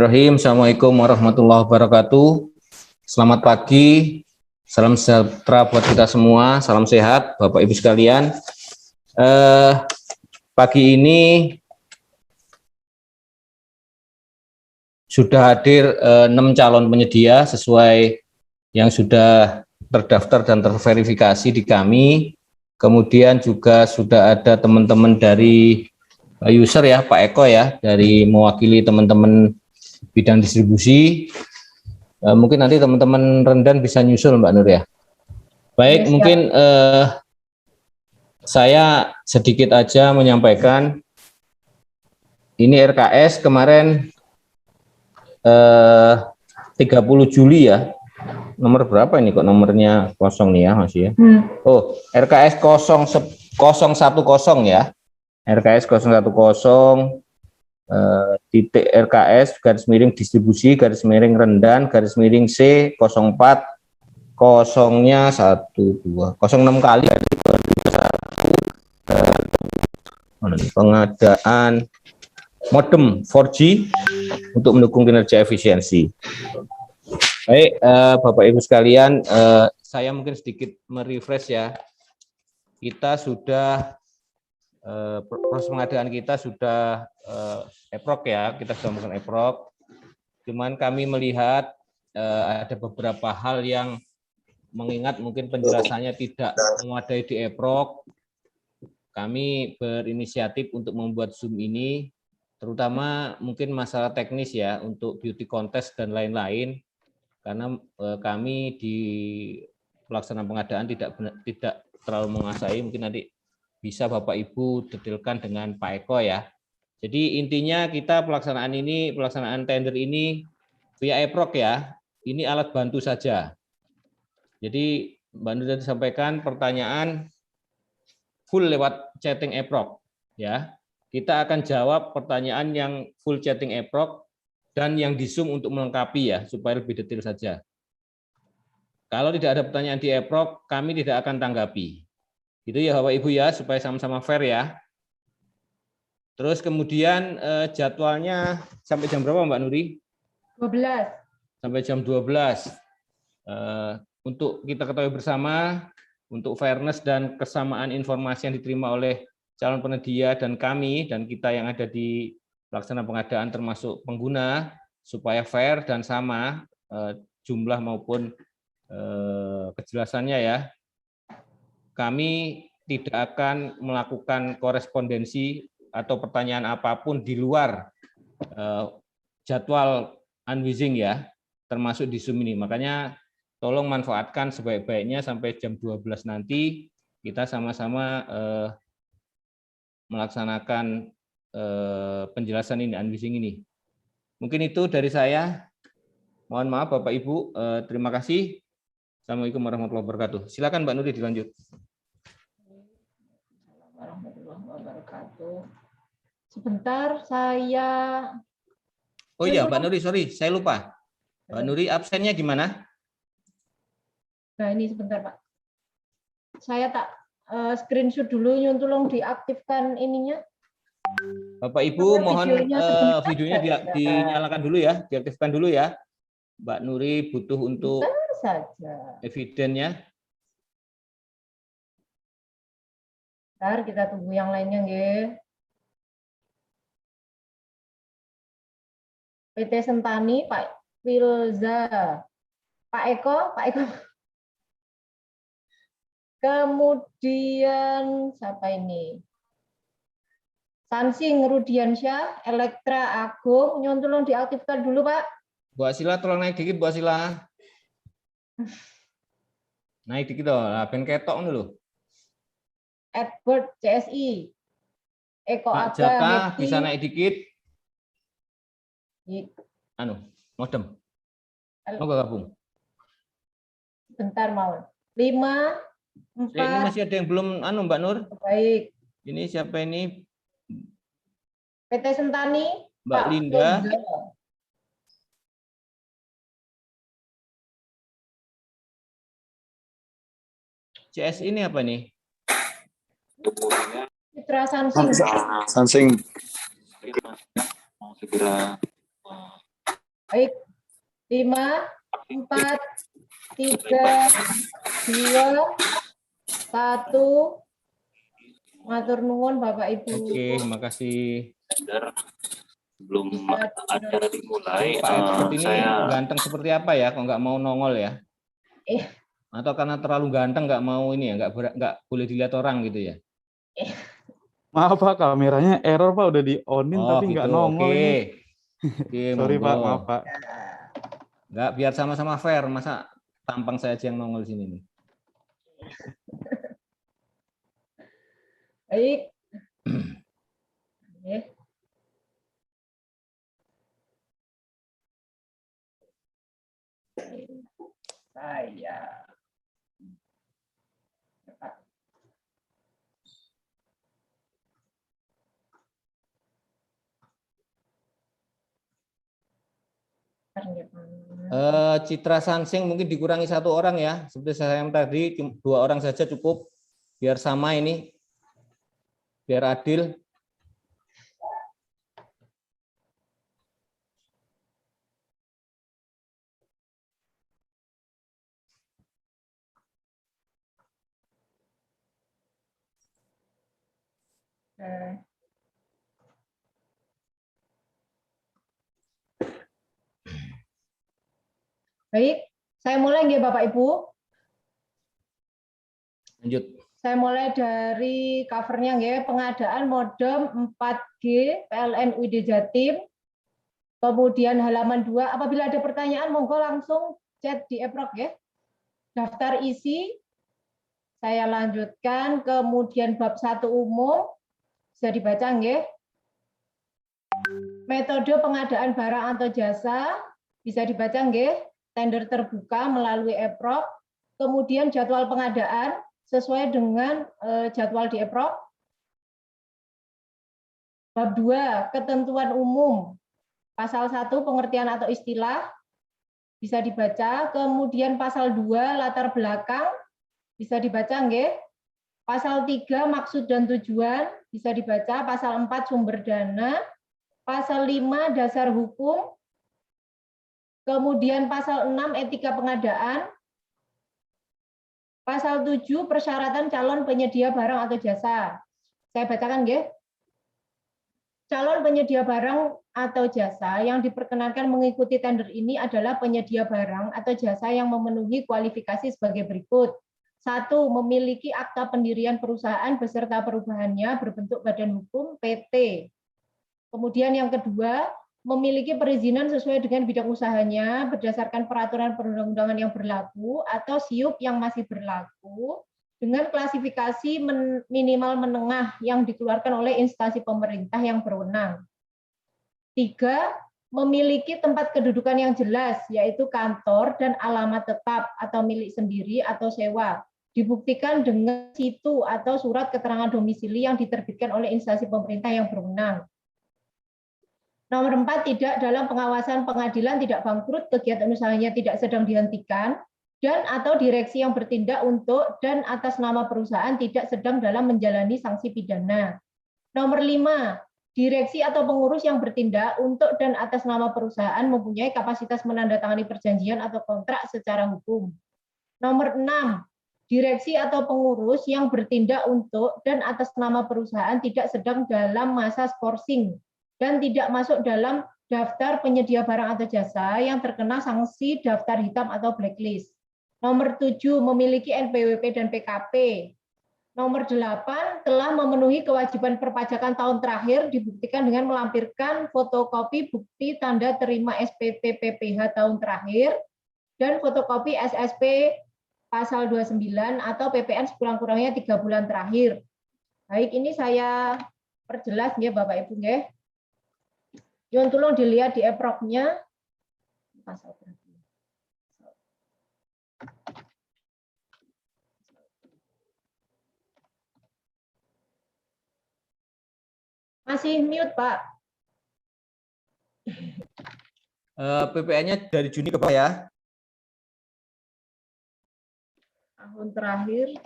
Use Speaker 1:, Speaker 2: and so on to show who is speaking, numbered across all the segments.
Speaker 1: Assalamualaikum warahmatullahi wabarakatuh. Selamat pagi, salam sejahtera buat kita semua, salam sehat Bapak Ibu sekalian. Pagi ini sudah hadir 6 calon penyedia sesuai yang sudah terdaftar dan terverifikasi di kami. Kemudian juga sudah ada teman-teman dari user ya, Pak Eko ya, dari mewakili teman-teman bidang distribusi. Mungkin nanti teman-teman Rendan bisa nyusul Mbak Nur ya. Baik, mungkin saya sedikit aja menyampaikan ini RKS kemarin 30 Juli ya. Nomor berapa ini kok nomornya kosong nih ya Mas ya? Oh, RKS 010 ya. RKS 010 titik RKS garis miring distribusi garis miring Rendan garis miring C 04 kosongnya 12 06 kali pengadaan modem 4G untuk mendukung kinerja efisiensi. Baik, Bapak Ibu sekalian, saya mungkin sedikit merefresh ya. Kita sudah proses pengadaan kita sudah EPROK ya, kita sudah melakukan EPROK. Cuman kami melihat ada beberapa hal yang mengingat mungkin penjelasannya tidak memadai di EPROK. Kami berinisiatif untuk membuat Zoom ini, terutama mungkin masalah teknis ya untuk beauty contest dan lain-lain. Karena kami di pelaksanaan pengadaan tidak terlalu menguasai, mungkin nanti bisa Bapak Ibu detailkan dengan Pak Eko ya. Jadi intinya kita pelaksanaan tender ini via EPROK ya. Ini alat bantu saja. Jadi Mbak Nur tadi sampaikan pertanyaan full lewat chatting EPROK ya. Kita akan jawab pertanyaan yang full chatting EPROK dan yang di Zoom untuk melengkapi ya supaya lebih detail saja. Kalau tidak ada pertanyaan di EPROK, kami tidak akan tanggapi. Gitu ya Bapak Ibu ya, supaya sama-sama fair ya. Terus kemudian jadwalnya sampai jam berapa Mbak Nuri?
Speaker 2: 12.
Speaker 1: Sampai jam 12. Untuk kita ketahui bersama, untuk fairness dan kesamaan informasi yang diterima oleh calon penyedia dan kami, dan kita yang ada di pelaksanaan pengadaan termasuk pengguna, supaya fair dan sama jumlah maupun kejelasannya ya. Kami tidak akan melakukan korespondensi atau pertanyaan apapun di luar jadwal unwizing ya, termasuk di Zoom ini. Makanya tolong manfaatkan sebaik-baiknya sampai jam 12 nanti kita sama-sama melaksanakan penjelasan ini, unwizing ini. Mungkin itu dari saya. Mohon maaf Bapak Ibu, terima kasih. Assalamualaikum warahmatullahi wabarakatuh. Silakan Mbak Nuri dilanjut.
Speaker 2: Warahmatullahi wabarakatuh. Sebentar saya.
Speaker 1: Oh iya Mbak Nuri, sorry saya lupa. Mbak Nuri absennya gimana?
Speaker 2: Nah ini sebentar Pak. Saya tak screenshot dulu, tolong diaktifkan ininya.
Speaker 1: Bapak Ibu mohon videonya dinyalakan dulu ya, diaktifkan dulu ya. Mbak Nuri butuh untuk evidennya.
Speaker 2: Bentar, kita tunggu yang lainnya nggih. PT Sentani, Pak Wilza, Pak Eko. Kemudian siapa ini? Sansing Rudiansyah, Elektra Agung, tolong diaktifkan dulu Pak.
Speaker 1: Bu Asila tolong naik dikit Bu Asila. Naik dikit dong, ben ketok dulu.
Speaker 2: Edward CSI. Eko
Speaker 1: Pak
Speaker 2: Aga
Speaker 1: Jaka
Speaker 2: Happy.
Speaker 1: bisa naik dikit. Modem. Mau gabung.
Speaker 2: Bentar mau. 5, 4.
Speaker 1: Ini masih ada yang belum Mbak Nur.
Speaker 2: Baik.
Speaker 1: Ini siapa ini?
Speaker 2: PT Sentani.
Speaker 1: Mbak Linda. CS ini apa nih?
Speaker 2: Citra Sansing.
Speaker 3: Sansing. Mau segera
Speaker 2: Baik, 5, 4, 3, 2, 1. Matur nuwun Bapak Ibu.
Speaker 1: Oke, makasih.
Speaker 3: Sebelum acara dimulai,
Speaker 1: Pak Expert ini
Speaker 3: saya
Speaker 1: ganteng seperti apa ya? Kok nggak mau nongol ya? Atau karena terlalu ganteng nggak mau ini ya? Nggak boleh dilihat orang gitu ya?
Speaker 4: Maaf Pak, kameranya error Pak, udah di-on-in
Speaker 1: Oh
Speaker 4: tapi nggak
Speaker 1: gitu.
Speaker 4: nongol
Speaker 1: Oke.
Speaker 4: ini.
Speaker 1: Oke,
Speaker 4: Sorry
Speaker 1: monggo.
Speaker 4: Pak, maaf Pak.
Speaker 1: Nggak, biar sama-sama fair. Masa tampang saya aja yang nongol sini nih.
Speaker 2: Baik. Oke. Saya
Speaker 1: Citra Sansing mungkin dikurangi 1 orang ya. Seperti saya yang tadi, 2 orang saja cukup. Biar sama ini. Biar adil.
Speaker 2: Baik, saya mulai nggih Bapak Ibu.
Speaker 1: Lanjut.
Speaker 2: Saya mulai dari covernya nggih, pengadaan modem 4G PLN UID Jatim. Kemudian halaman 2, apabila ada pertanyaan monggo langsung chat di Eprok ya. Daftar isi saya lanjutkan, kemudian bab 1 umum bisa dibaca nggih. Metode pengadaan barang atau jasa bisa dibaca nggih. Tender terbuka melalui Eprok. Kemudian jadwal pengadaan sesuai dengan jadwal di Eprok. Bab 2, ketentuan umum. Pasal 1, pengertian atau istilah, bisa dibaca. Kemudian pasal 2, latar belakang, bisa dibaca nggih. Pasal 3, maksud dan tujuan, bisa dibaca. Pasal 4, sumber dana. Pasal 5, dasar hukum. Kemudian pasal 6, etika pengadaan. Pasal 7, persyaratan calon penyedia barang atau jasa. Saya bacakan nggih. Calon penyedia barang atau jasa yang diperkenankan mengikuti tender ini adalah penyedia barang atau jasa yang memenuhi kualifikasi sebagai berikut. 1. Memiliki akta pendirian perusahaan beserta perubahannya berbentuk badan hukum PT. Kemudian yang kedua, memiliki perizinan sesuai dengan bidang usahanya berdasarkan peraturan perundang-undangan yang berlaku atau SIUP yang masih berlaku dengan klasifikasi minimal menengah yang dikeluarkan oleh instansi pemerintah yang berwenang. 3. Memiliki tempat kedudukan yang jelas, yaitu kantor dan alamat tetap atau milik sendiri atau sewa. Dibuktikan dengan situ atau surat keterangan domisili yang diterbitkan oleh instansi pemerintah yang berwenang. Nomor 4, tidak dalam pengawasan pengadilan, tidak bangkrut, kegiatan usahanya tidak sedang dihentikan, dan atau direksi yang bertindak untuk dan atas nama perusahaan tidak sedang dalam menjalani sanksi pidana. Nomor 5, direksi atau pengurus yang bertindak untuk dan atas nama perusahaan mempunyai kapasitas menandatangani perjanjian atau kontrak secara hukum. Nomor 6, direksi atau pengurus yang bertindak untuk dan atas nama perusahaan tidak sedang dalam masa skorsing dan tidak masuk dalam daftar penyedia barang atau jasa yang terkena sanksi daftar hitam atau blacklist. Nomor 7, memiliki NPWP dan PKP. Nomor 8, telah memenuhi kewajiban perpajakan tahun terakhir dibuktikan dengan melampirkan fotokopi bukti tanda terima SPT PPH tahun terakhir dan fotokopi SSP pasal 29 atau PPN sekurang-kurangnya 3 bulan terakhir. Baik, ini saya perjelas ya Bapak Ibu nggih. Yun tolong dilihat di Eproknya. Pasal berapa? Masih mute, Pak.
Speaker 1: PPN-nya dari Juni ke bawah ya.
Speaker 2: Tahun terakhir,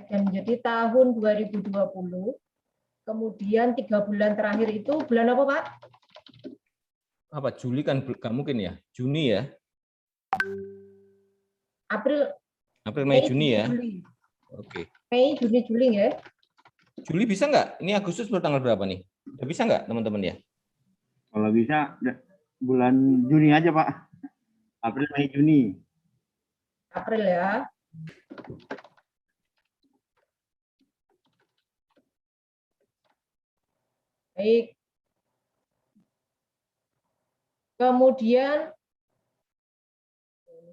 Speaker 2: jadi tahun 2020. Kemudian 3 bulan terakhir itu bulan apa, Pak?
Speaker 1: apa Juli kan nggak mungkin ya, Juni ya,
Speaker 2: April,
Speaker 1: April, Mei, Juni ya.
Speaker 2: Juli.
Speaker 1: Oke.
Speaker 2: Mei, Juni, Juli ya.
Speaker 1: Juli bisa nggak? Ini Agustus bertanggal berapa nih? Udah bisa nggak teman-teman ya?
Speaker 5: Kalau bisa bulan Juni aja, Pak. April, Mei, Juni.
Speaker 2: April ya. Baik. Kemudian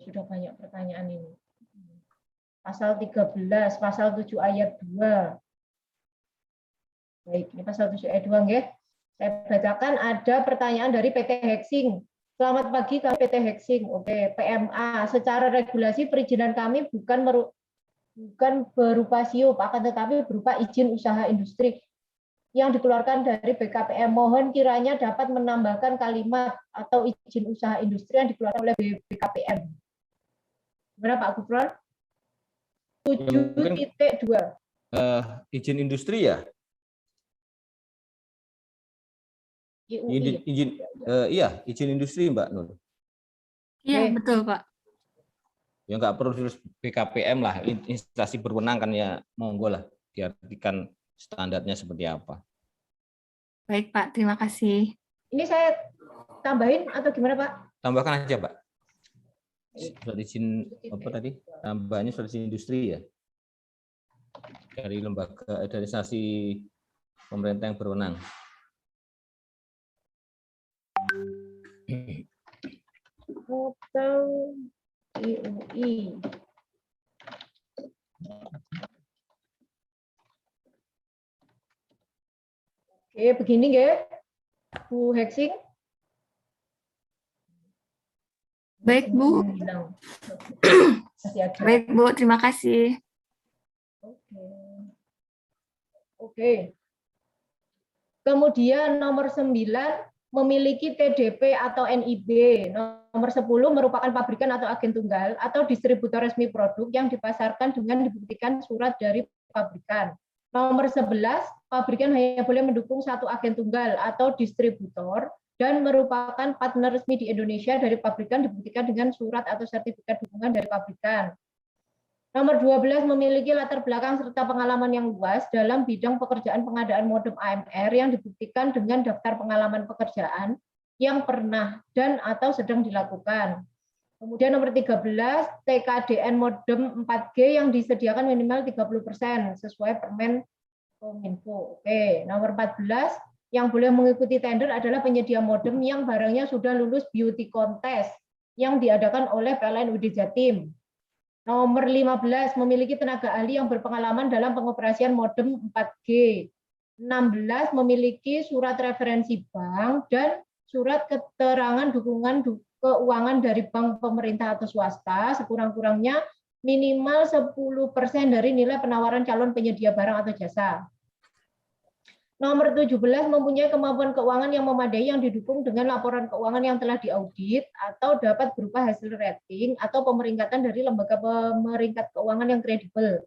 Speaker 2: sudah banyak pertanyaan ini. Pasal 13, pasal 7 ayat 2. Baik, ini pasal 7 ayat 2 nggih. Saya bacakan, ada pertanyaan dari PT Hexing. Selamat pagi, kami PT Hexing. Oke, PMA. Secara regulasi perizinan kami bukan berupa SIUP, akan tetapi berupa izin usaha industri yang dikeluarkan dari BKPM. Mohon kiranya dapat menambahkan kalimat atau izin usaha industri yang dikeluarkan oleh BKPM. Gimana Pak Gufron? 7.2.
Speaker 1: Izin industri ya? Izin industri Mbak Nur.
Speaker 6: Iya, betul Pak.
Speaker 1: Ya nggak perlu terus BKPM lah, instansi berwenang kan ya, monggo lah diartikan standarnya seperti apa.
Speaker 6: Baik Pak, terima kasih.
Speaker 2: Ini saya tambahin atau gimana Pak?
Speaker 1: Tambahkan aja Pak. Surat izin apa tadi? Tambahnya surat izin industri ya. Dari lembaga, dari instansi pemerintah yang berwenang.
Speaker 2: Atau IUI. Oke, begini ya, Bu Hexing.
Speaker 6: Baik Bu.
Speaker 2: Masih ada.
Speaker 6: Baik Bu, terima kasih.
Speaker 2: Oke. Kemudian nomor 9 memiliki TDP atau NIB. Nomor 10 merupakan pabrikan atau agen tunggal atau distributor resmi produk yang dipasarkan dengan dibuktikan surat dari pabrikan. Nomor 11, pabrikan hanya boleh mendukung satu agen tunggal atau distributor dan merupakan partner resmi di Indonesia dari pabrikan dibuktikan dengan surat atau sertifikat dukungan dari pabrikan. Nomor 12 memiliki latar belakang serta pengalaman yang luas dalam bidang pekerjaan pengadaan modem AMR yang dibuktikan dengan daftar pengalaman pekerjaan yang pernah dan atau sedang dilakukan. Kemudian nomor 13, TKDN modem 4G yang disediakan minimal 30% sesuai Permen Kominfo. Oke, nomor 14, yang boleh mengikuti tender adalah penyedia modem yang barangnya sudah lulus beauty contest yang diadakan oleh PLN UD Jatim. Nomor 15, memiliki tenaga ahli yang berpengalaman dalam pengoperasian modem 4G. 16, memiliki surat referensi bank dan surat keterangan dukungan keuangan dari bank pemerintah atau swasta, sekurang-kurangnya minimal 10% dari nilai penawaran calon penyedia barang atau jasa. Nomor 17, mempunyai kemampuan keuangan yang memadai yang didukung dengan laporan keuangan yang telah diaudit atau dapat berupa hasil rating atau pemeringkatan dari lembaga pemeringkat keuangan yang kredibel.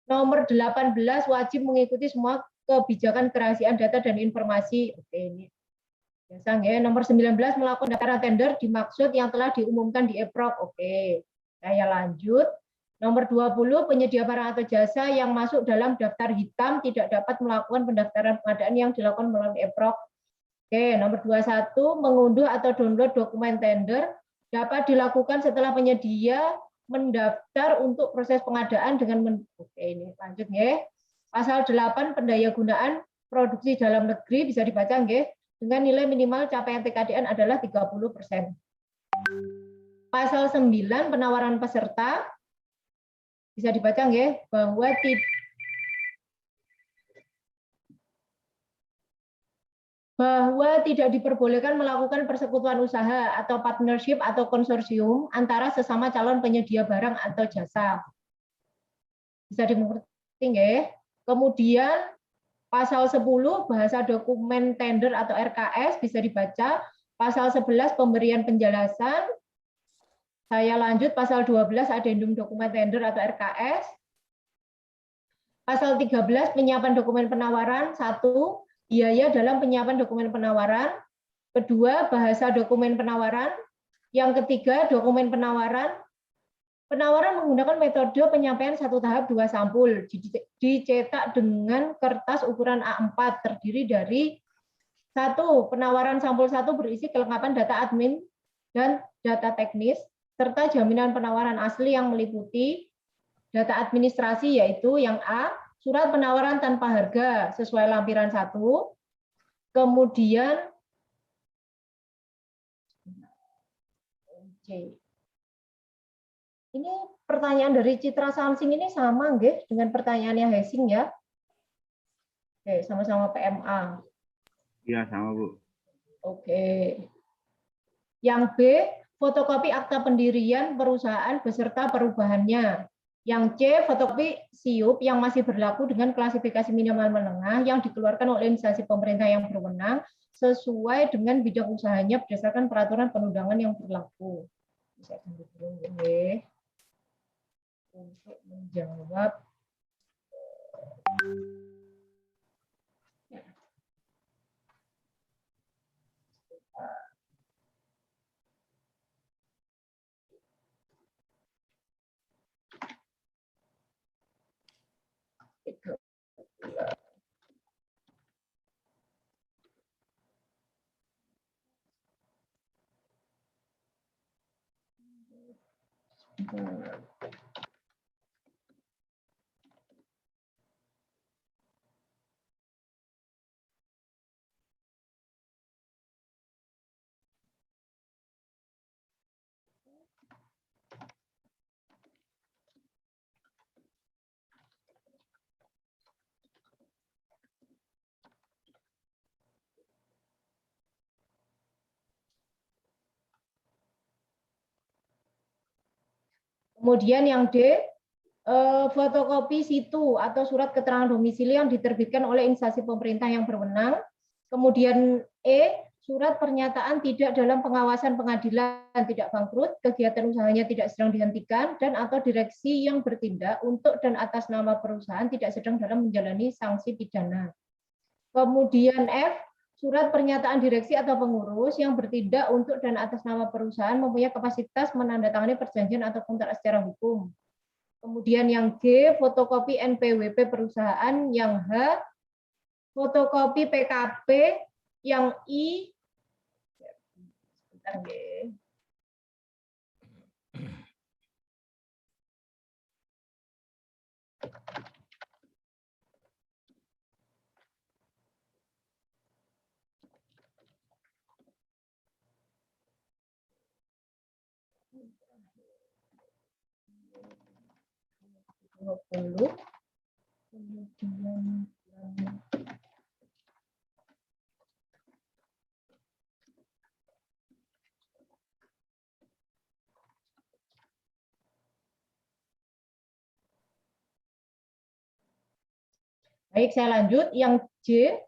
Speaker 2: Nomor 18, wajib mengikuti semua kebijakan kerahasiaan data dan informasi. Oke, ini biasa ya. Nomor 19, melakukan daftar tender dimaksud yang telah diumumkan di EPROK. Oke, saya lanjut. Nomor 20, penyedia barang atau jasa yang masuk dalam daftar hitam tidak dapat melakukan pendaftaran pengadaan yang dilakukan melalui EPROK. Oke, nomor 21, mengunduh atau download dokumen tender dapat dilakukan setelah penyedia mendaftar untuk proses pengadaan dengan Oke, ini lanjut ya. Pasal 8, pendayagunaan produksi dalam negeri bisa dibaca nggih, dengan nilai minimal capaian TKDN adalah 30%. Pasal 9, penawaran peserta bisa dibaca nggih, bahwa tidak diperbolehkan melakukan persekutuan usaha atau partnership atau konsorsium antara sesama calon penyedia barang atau jasa. Bisa dimengerti nggih? Kemudian pasal 10 bahasa dokumen tender atau RKS bisa dibaca. Pasal 11 pemberian penjelasan. Saya lanjut pasal 12 adendum dokumen tender atau RKS. Pasal 13 penyiapan dokumen penawaran. 1. Biaya dalam penyiapan dokumen penawaran. Kedua, bahasa dokumen penawaran. Yang ketiga, dokumen penawaran. Penawaran menggunakan metode penyampaian satu tahap dua sampul, dicetak dengan kertas ukuran A4, terdiri dari satu, penawaran sampul 1 berisi kelengkapan data admin dan data teknis, serta jaminan penawaran asli yang meliputi data administrasi, yaitu yang A, surat penawaran tanpa harga sesuai lampiran 1, kemudian C. Ini pertanyaan dari Citra Samsing ini sama nggih dengan pertanyaannya Hesing ya? Oke, sama-sama PMA.
Speaker 5: Iya, sama Bu.
Speaker 2: Oke. Yang B, fotokopi akta pendirian perusahaan beserta perubahannya. Yang C, fotokopi SIUP yang masih berlaku dengan klasifikasi minimal menengah yang dikeluarkan oleh instansi pemerintah yang berwenang sesuai dengan bidang usahanya berdasarkan peraturan penundangan yang berlaku. Saya tunggu dulu ya, untuk menjawab. Kemudian yang D, fotokopi situ atau surat keterangan domisili yang diterbitkan oleh instansi pemerintah yang berwenang. Kemudian E, surat pernyataan tidak dalam pengawasan pengadilan, tidak bangkrut, kegiatan usahanya tidak sedang dihentikan, dan atau direksi yang bertindak untuk dan atas nama perusahaan tidak sedang dalam menjalani sanksi pidana. Kemudian F, surat pernyataan direksi atau pengurus yang bertindak untuk dan atas nama perusahaan mempunyai kapasitas menandatangani perjanjian atau kontrak secara hukum. Kemudian yang G, fotokopi NPWP perusahaan. Yang H, fotokopi PKP. Yang I, sebentar nggih. Kemudian baik, saya lanjut. Yang J,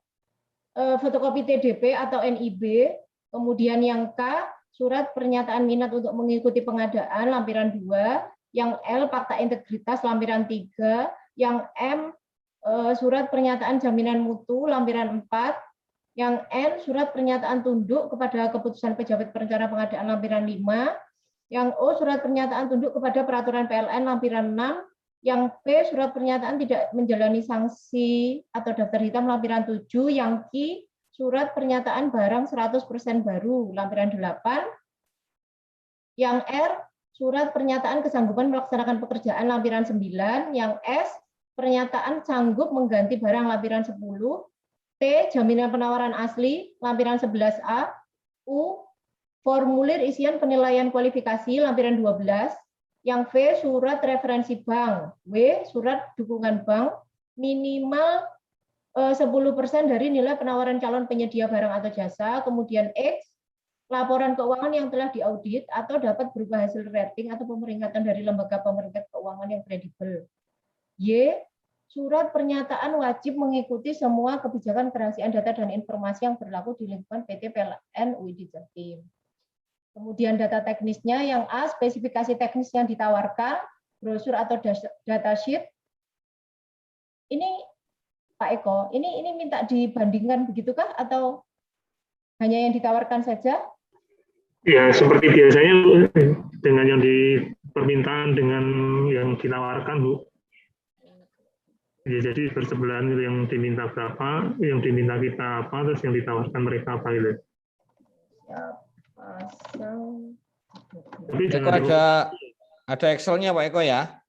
Speaker 2: fotokopi TDP atau NIB. Kemudian yang K, surat pernyataan minat untuk mengikuti pengadaan lampiran 2. Yang L, fakta integritas lampiran 3. Yang M, surat pernyataan jaminan mutu lampiran 4. Yang N, surat pernyataan tunduk kepada keputusan pejabat perencana pengadaan lampiran 5. Yang O, surat pernyataan tunduk kepada peraturan PLN lampiran 6. Yang P, surat pernyataan tidak menjalani sanksi atau daftar hitam lampiran 7. Yang Q, surat pernyataan barang 100% baru lampiran 8. Yang R, surat pernyataan kesanggupan melaksanakan pekerjaan lampiran 9. Yang S, pernyataan sanggup mengganti barang lampiran 10. T, jaminan penawaran asli lampiran 11A. U, formulir isian penilaian kualifikasi lampiran 12. Yang V, surat referensi bank. W, surat dukungan bank minimal 10% dari nilai penawaran calon penyedia barang atau jasa. Kemudian X, laporan keuangan yang telah diaudit atau dapat berupa hasil rating atau pemeringkatan dari lembaga pemeringkat keuangan yang kredibel. Y, surat pernyataan wajib mengikuti semua kebijakan kerahasiaan data dan informasi yang berlaku di lingkungan PT PLN UID Jatim. Kemudian data teknisnya. Yang A, spesifikasi teknis yang ditawarkan, brosur atau datasheet. Ini Pak Eko, ini minta dibandingkan begitukah atau Hanya yang ditawarkan saja?
Speaker 7: Ya, seperti biasanya dengan yang di permintaan dengan yang ditawarkan, Bu. Ya, jadi bersebelahan yang diminta berapa, yang diminta kita apa, terus yang ditawarkan mereka apa gitu. Tapi
Speaker 1: Eko
Speaker 7: jangan
Speaker 1: ada Excel-nya Pak Eko ya?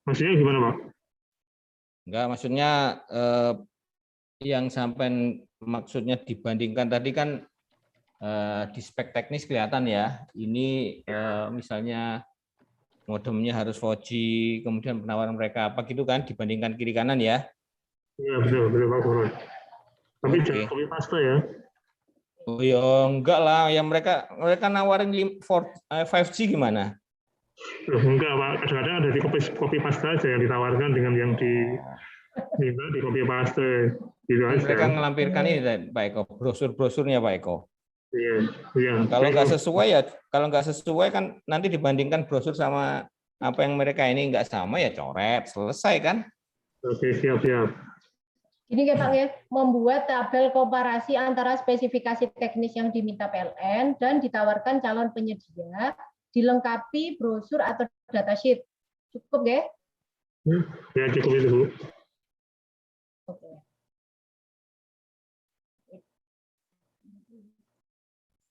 Speaker 7: maksudnya gimana, Pak?
Speaker 1: Enggak, maksudnya yang sampai maksudnya dibandingkan tadi kan di spek teknis kelihatan ya. Ini misalnya modemnya harus 4G, kemudian penawaran mereka apa gitu kan dibandingkan kiri kanan ya.
Speaker 7: Iya, betul Pak Guru. Tapi
Speaker 1: Oke.
Speaker 7: jangan copy paste ya.
Speaker 1: Oh ya enggak lah, yang mereka nawarin 5G gimana?
Speaker 7: Loh, enggak, Pak. Kadang-kadang ada di copy paste aja yang ditawarkan dengan yang diminta di copy paste. Gitu
Speaker 1: Mereka
Speaker 7: aja.
Speaker 1: ngelampirkan ini Pak Eko, brosur-brosurnya Pak Eko.
Speaker 7: Iya, iya.
Speaker 1: Kalau nggak sesuai kan nanti dibandingkan brosur sama apa yang mereka ini nggak sama ya coret, selesai kan?
Speaker 7: Oke, siap.
Speaker 2: Ini ya Pak ya, membuat tabel komparasi antara spesifikasi teknis yang diminta PLN dan ditawarkan calon penyedia, dilengkapi brosur atau datasheet. Cukup ya?
Speaker 7: Ya, cukup itu, Bu.
Speaker 2: Oke.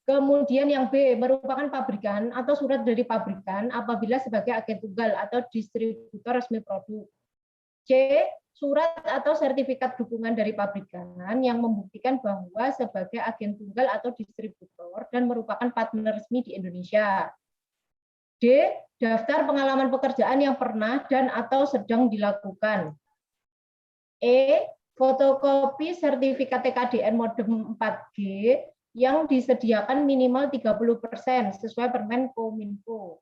Speaker 2: Kemudian yang B, merupakan pabrikan atau surat dari pabrikan apabila sebagai agen tunggal atau distributor resmi produk. C, surat atau sertifikat dukungan dari pabrikan yang membuktikan bahwa sebagai agen tunggal atau distributor dan merupakan partner resmi di Indonesia. D, daftar pengalaman pekerjaan yang pernah dan atau sedang dilakukan. E, fotokopi sertifikat TKDN modem 4G yang disediakan minimal 30% sesuai Permen Kominfo.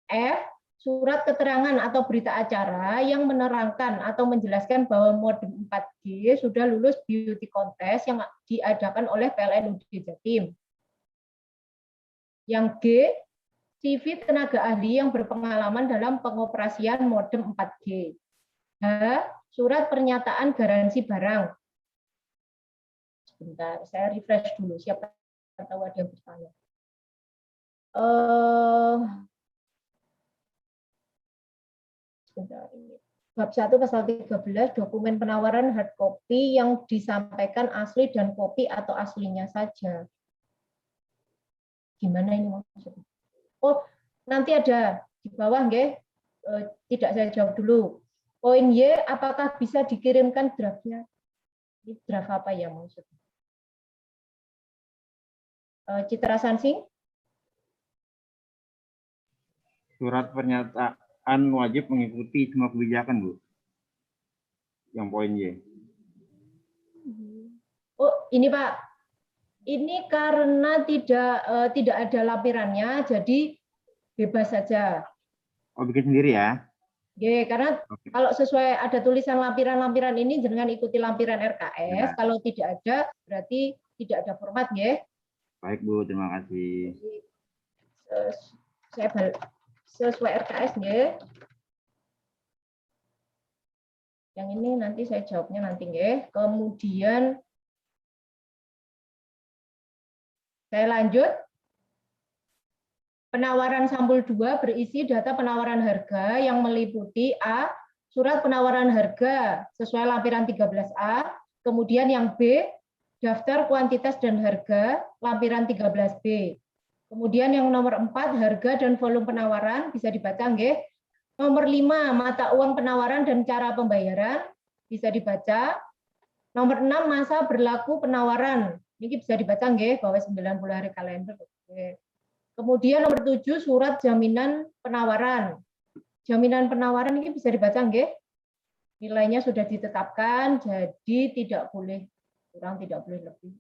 Speaker 2: F, surat keterangan atau berita acara yang menerangkan atau menjelaskan bahwa modem 4G sudah lulus beauty contest yang diadakan oleh PLN UD Jatim. Yang G, CV tenaga ahli yang berpengalaman dalam pengoperasian modem 4G. H, surat pernyataan garansi barang. Sebentar, saya refresh dulu. Siapa tahu ada yang bertanya. Sebentar ini. Bab 1 pasal 13, dokumen penawaran hard copy yang disampaikan asli dan kopi atau aslinya saja. Gimana ini maksudnya? Oh, nanti ada di bawah, nggih. Tidak saya jawab dulu. Poin Y, apakah bisa dikirimkan draftnya? Ini draft apa ya maksudnya? Citra Sansing?
Speaker 5: Surat pernyataan wajib mengikuti semua kebijakan, Bu. Yang poin Y.
Speaker 2: Oh, ini Pak. Ini karena tidak ada lampirannya, jadi bebas saja.
Speaker 5: Oh, bikin sendiri ya?
Speaker 2: Oke, karena kalau sesuai ada tulisan lampiran-lampiran ini jangan ikuti lampiran RKS. Ya. Kalau tidak ada, berarti tidak ada format, ya.
Speaker 5: Baik, Bu. Terima kasih.
Speaker 2: Saya balik. Sesuai RKS, ya. Yang ini nanti saya jawabnya nanti, ya. Kemudian saya lanjut. Penawaran sampul 2 berisi data penawaran harga yang meliputi A, surat penawaran harga sesuai lampiran 13A, kemudian yang B, daftar kuantitas dan harga lampiran 13B. Kemudian yang nomor 4, harga dan volume penawaran, bisa dibaca nggih. Nomor 5, mata uang penawaran dan cara pembayaran, bisa dibaca. Nomor 6, masa berlaku penawaran. Ini bisa dibaca nggih, bahwa 90 hari kalender. Oke. Kemudian nomor 7, surat jaminan penawaran. Jaminan penawaran ini bisa dibaca nggih. Nilainya sudah ditetapkan, jadi tidak boleh kurang, tidak boleh lebih.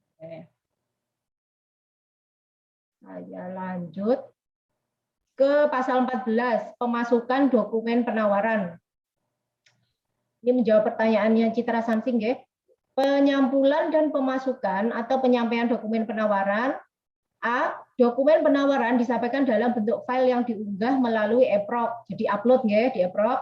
Speaker 2: Saya lanjut ke pasal 14, pemasukan dokumen penawaran. Ini menjawab pertanyaannya Citra Sansing, nggih. Penyampulan dan pemasukan atau penyampaian dokumen penawaran. A, dokumen penawaran disampaikan dalam bentuk file yang diunggah melalui EPROC, jadi upload ya di EPROC,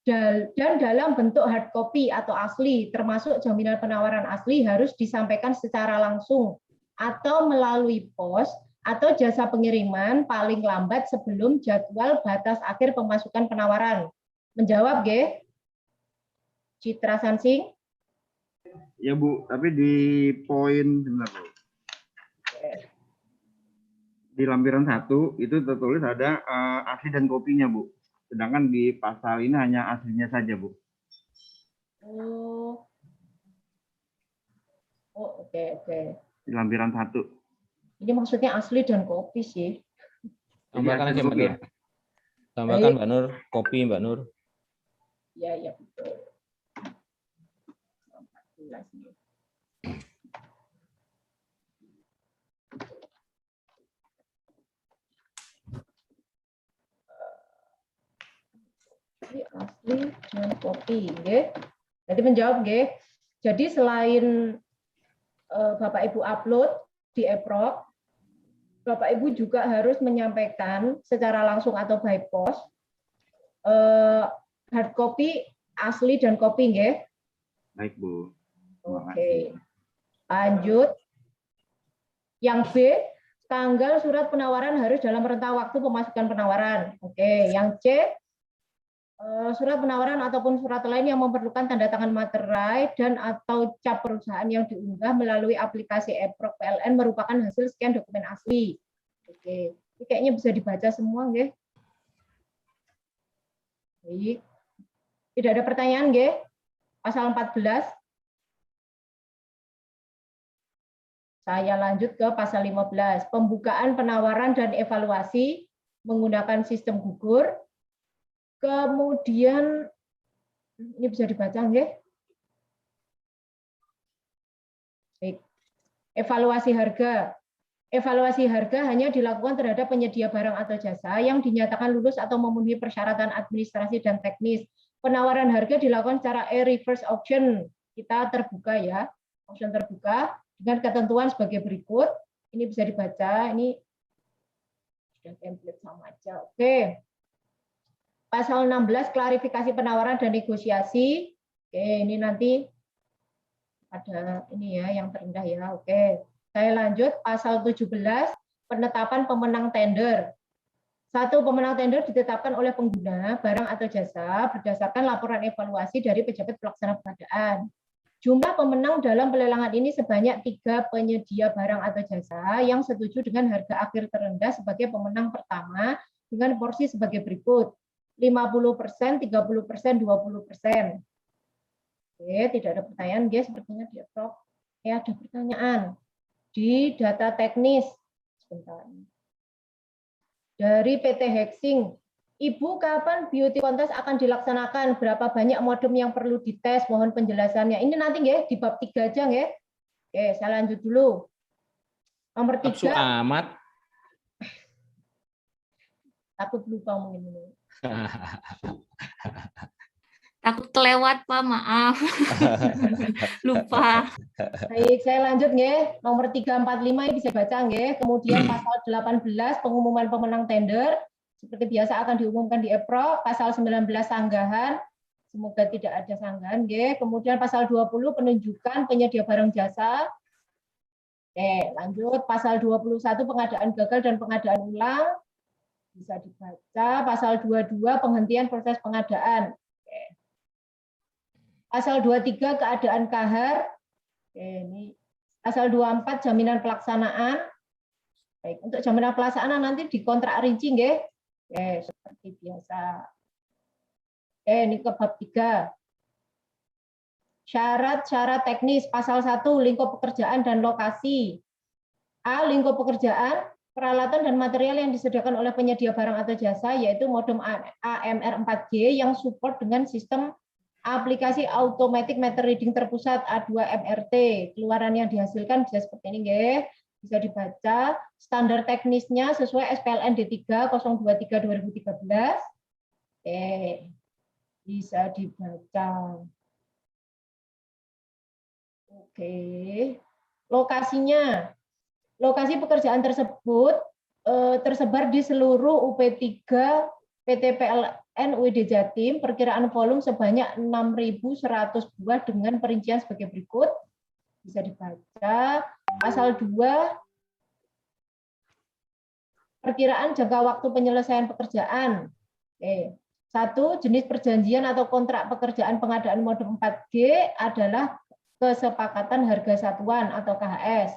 Speaker 2: dan dalam bentuk hard copy atau asli, termasuk jaminan penawaran asli harus disampaikan secara langsung atau melalui pos atau jasa pengiriman paling lambat sebelum jadwal batas akhir pemasukan penawaran. Menjawab, G? Citra Sansing?
Speaker 5: Ya Bu, tapi di poin sebentar Bu. Di lampiran 1 itu tertulis ada asli dan kopinya Bu. Sedangkan di pasal ini hanya aslinya saja Bu.
Speaker 2: Oh, oke.
Speaker 5: Di lampiran 1.
Speaker 2: Ini maksudnya asli dan kopi sih.
Speaker 1: Tambahkan aja Mbak
Speaker 5: kopi
Speaker 1: Nur.
Speaker 5: ya?
Speaker 1: Tambahkan
Speaker 2: Baik.
Speaker 1: Mbak Nur, kopi Mbak Nur.
Speaker 2: Ya betul. 14 nih. Ini asli dan kopi, nggih. Jadi menjawab, nggih. Jadi selain Bapak Ibu upload di EPROC, Bapak Ibu juga harus menyampaikan secara langsung atau by post hard copy, asli dan kopi, nggih.
Speaker 5: Baik Bu. Terima
Speaker 2: Oke.
Speaker 5: kasih.
Speaker 2: Lanjut. Yang B, tanggal surat penawaran harus dalam rentang waktu pemasukan penawaran. Oke. Yang C, surat penawaran ataupun surat lain yang memerlukan tanda tangan materai dan atau cap perusahaan yang diunggah melalui aplikasi EPROC PLN merupakan hasil scan dokumen asli. Oke, ini kayaknya bisa dibaca semua, nggih. Baik. Tidak ada pertanyaan, nggih? Pasal 14. Saya lanjut ke pasal 15, pembukaan penawaran dan evaluasi menggunakan sistem gugur. Kemudian ini bisa dibaca, nggih? Baik. Evaluasi harga. Evaluasi harga hanya dilakukan terhadap penyedia barang atau jasa yang dinyatakan lulus atau memenuhi persyaratan administrasi dan teknis. Penawaran harga dilakukan secara reverse auction. Kita terbuka ya, auction terbuka dengan ketentuan sebagai berikut. Ini bisa dibaca, ini sudah template sama aja. Oke. Pasal 16, klarifikasi penawaran dan negosiasi. Oke, ini nanti ada ini ya yang terendah ya. Oke. Saya lanjut pasal 17, penetapan pemenang tender. 1. Pemenang tender ditetapkan oleh pengguna barang atau jasa berdasarkan laporan evaluasi dari pejabat pelaksana pengadaan. Jumlah pemenang dalam pelelangan ini sebanyak 3 penyedia barang atau jasa yang setuju dengan harga akhir terendah sebagai pemenang pertama dengan porsi sebagai berikut. 50%, 30%, 20%. Oke, tidak ada pertanyaan, guys. Sepertinya di Prof. Ya, ada pertanyaan di data teknis. Sebentar. Dari PT Hexing, Ibu, kapan beauty contest akan dilaksanakan? Berapa banyak modem yang perlu dites? Mohon penjelasannya. Ini nanti nggih di bab 3 aja nggih. Oke, saya lanjut dulu. Nomor 3.
Speaker 1: Nafsu amat.
Speaker 2: Takut lupa mungkin ini.
Speaker 6: Takut kelewat, Pak, maaf. Lupa.
Speaker 2: Baik, saya lanjut nggih. Nomor 345 ini bisa baca nggih. Kemudian pasal 18 pengumuman pemenang tender seperti biasa akan diumumkan di EPROC. Pasal 19 sanggahan. Semoga tidak ada sanggahan nggih. Kemudian pasal 20 penunjukan penyedia barang jasa. Oke, lanjut pasal 21 pengadaan gagal dan pengadaan ulang. Bisa dibaca. Pasal 22 penghentian proses pengadaan. Oke. Pasal 23 keadaan kahar. Oke, ini pasal 24 jaminan pelaksanaan. Baik, untuk jaminan pelaksanaan nanti di kontrak rinci nggih. Oke, seperti biasa. Oke, ini ke bab 3. Syarat-syarat teknis pasal 1 lingkup pekerjaan dan lokasi. A. Lingkup pekerjaan, peralatan dan material yang disediakan oleh penyedia barang atau jasa yaitu modem AMR 4G yang support dengan sistem aplikasi automatic meter reading terpusat A2 MRT. Keluaran yang dihasilkan bisa seperti ini nggih. Bisa dibaca standar teknisnya sesuai SPLN D3 023 2013. Oke. Bisa dibaca. Oke. Lokasinya. Lokasi pekerjaan tersebut tersebar di seluruh UP3 PT PLN UID Jatim, perkiraan volume sebanyak 6.100 buah dengan perincian sebagai berikut. Bisa dibaca. Pasal 2, perkiraan jangka waktu penyelesaian pekerjaan. Oke. 1. Jenis perjanjian atau kontrak pekerjaan pengadaan modem 4G adalah kesepakatan harga satuan atau KHS.